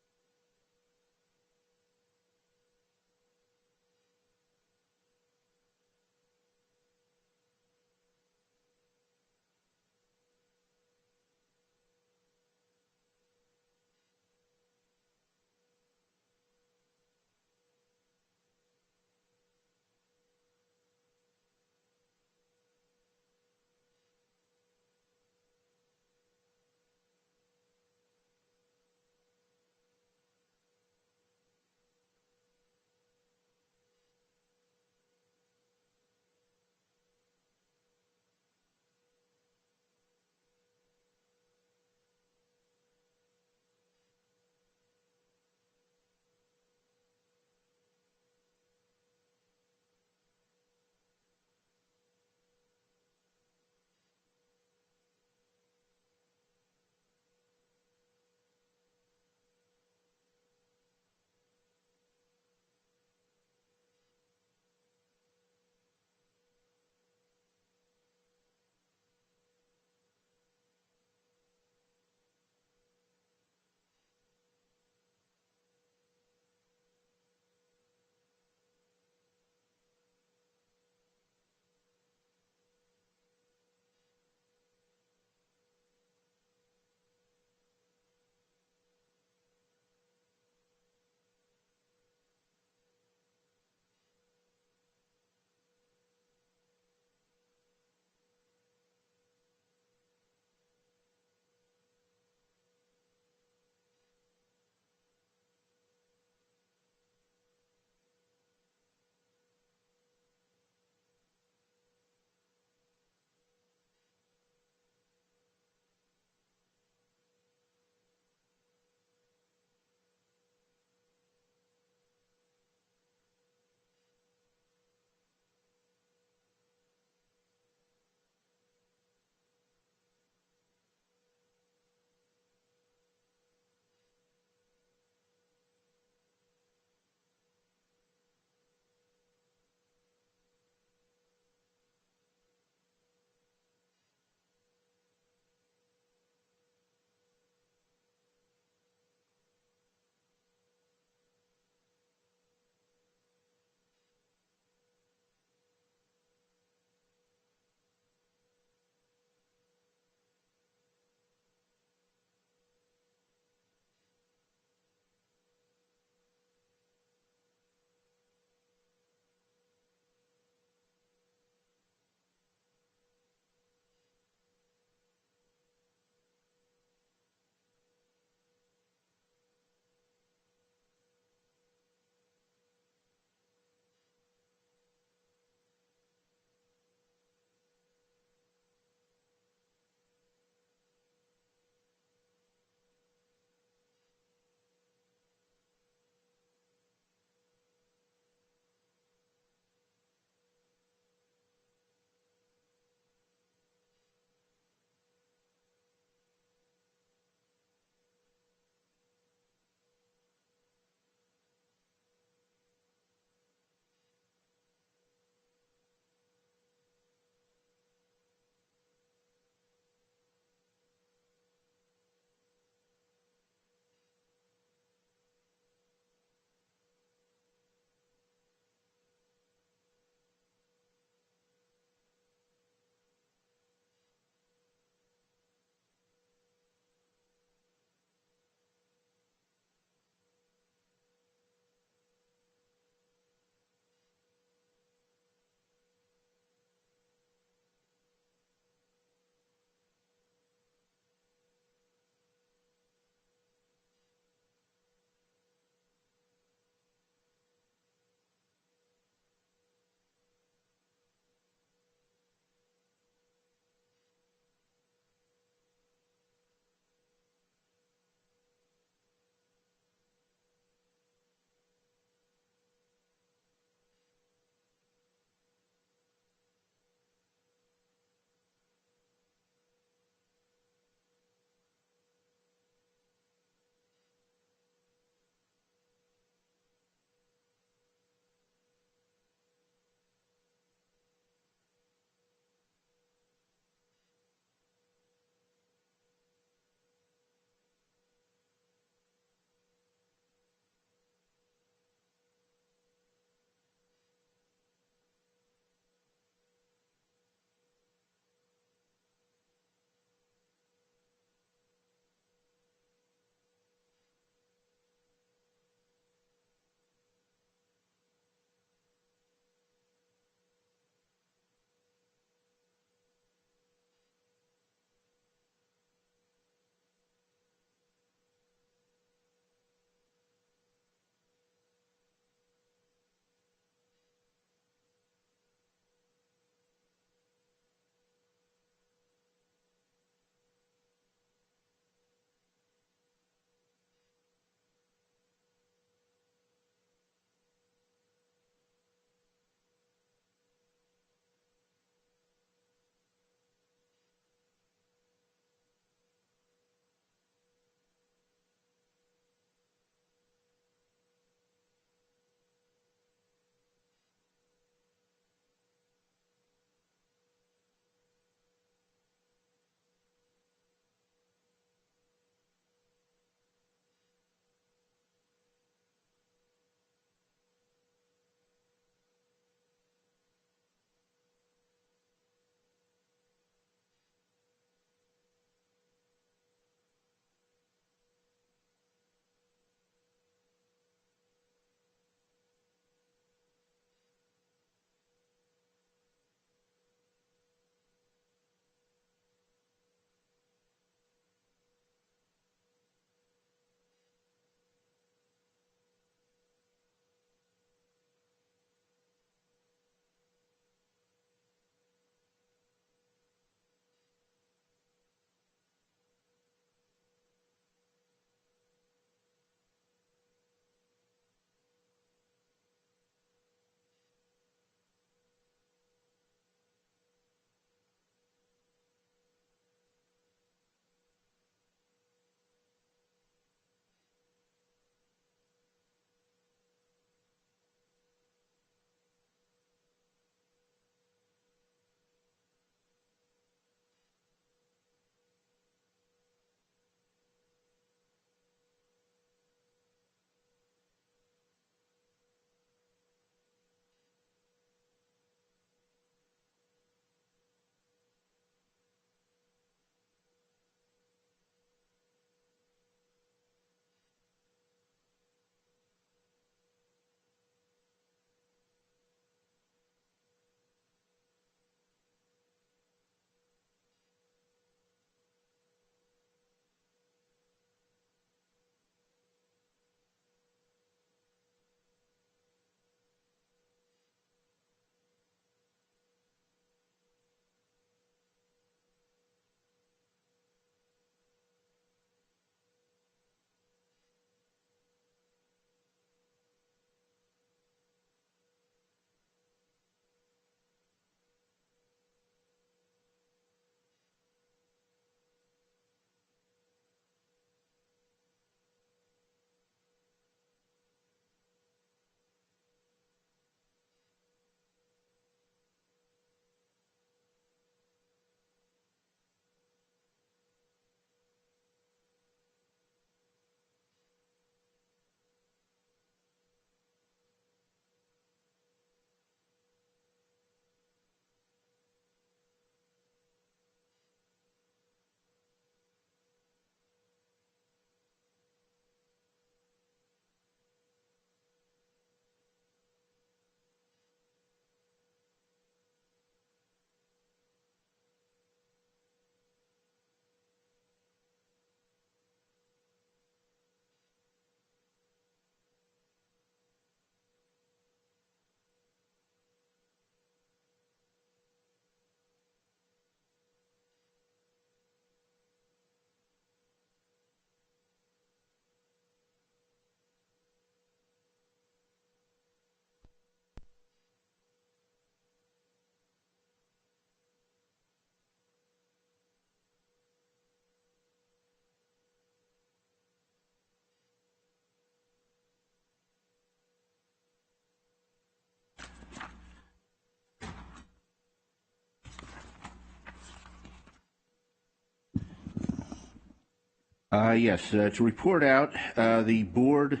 Yes, to report out, the board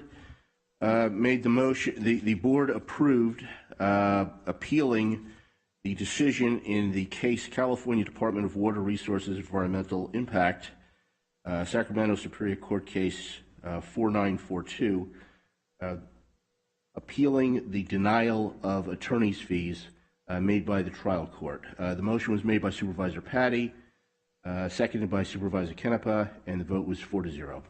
made the motion, the board approved appealing the decision in the case California Department of Water Resources Environmental Impact, Sacramento Superior Court Case 4942, appealing the denial of attorney's fees made by the trial court. The motion was made by Supervisor Patty, seconded by Supervisor Kenepa, and the vote was 4-0.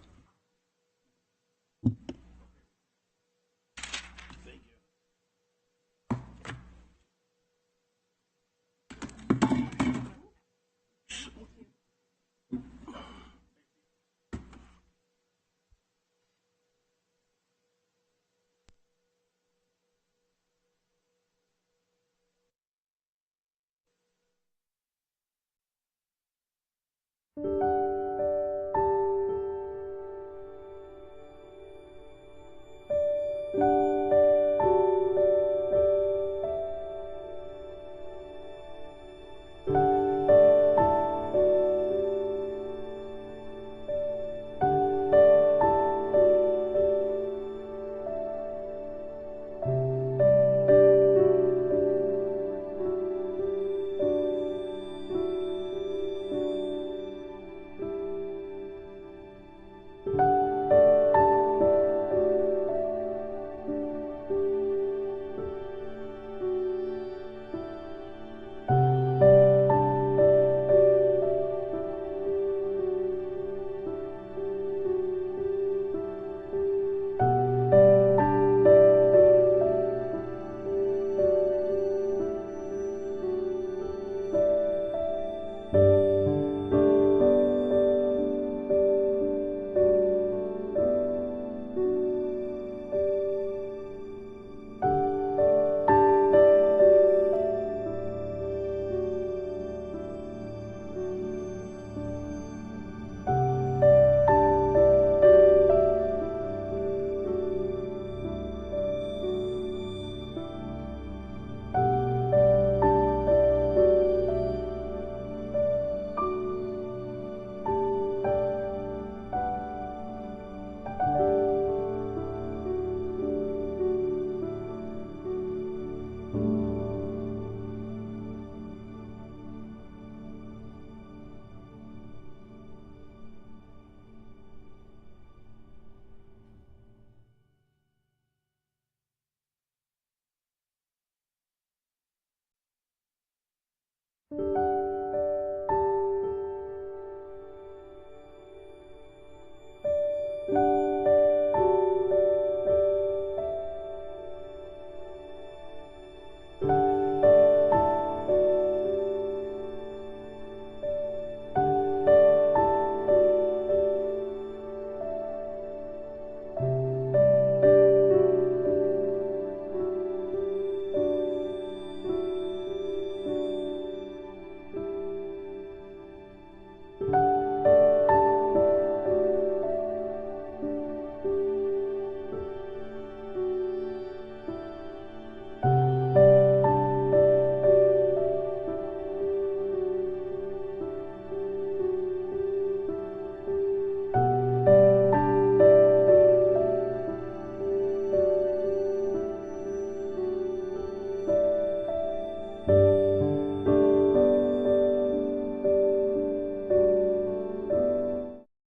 you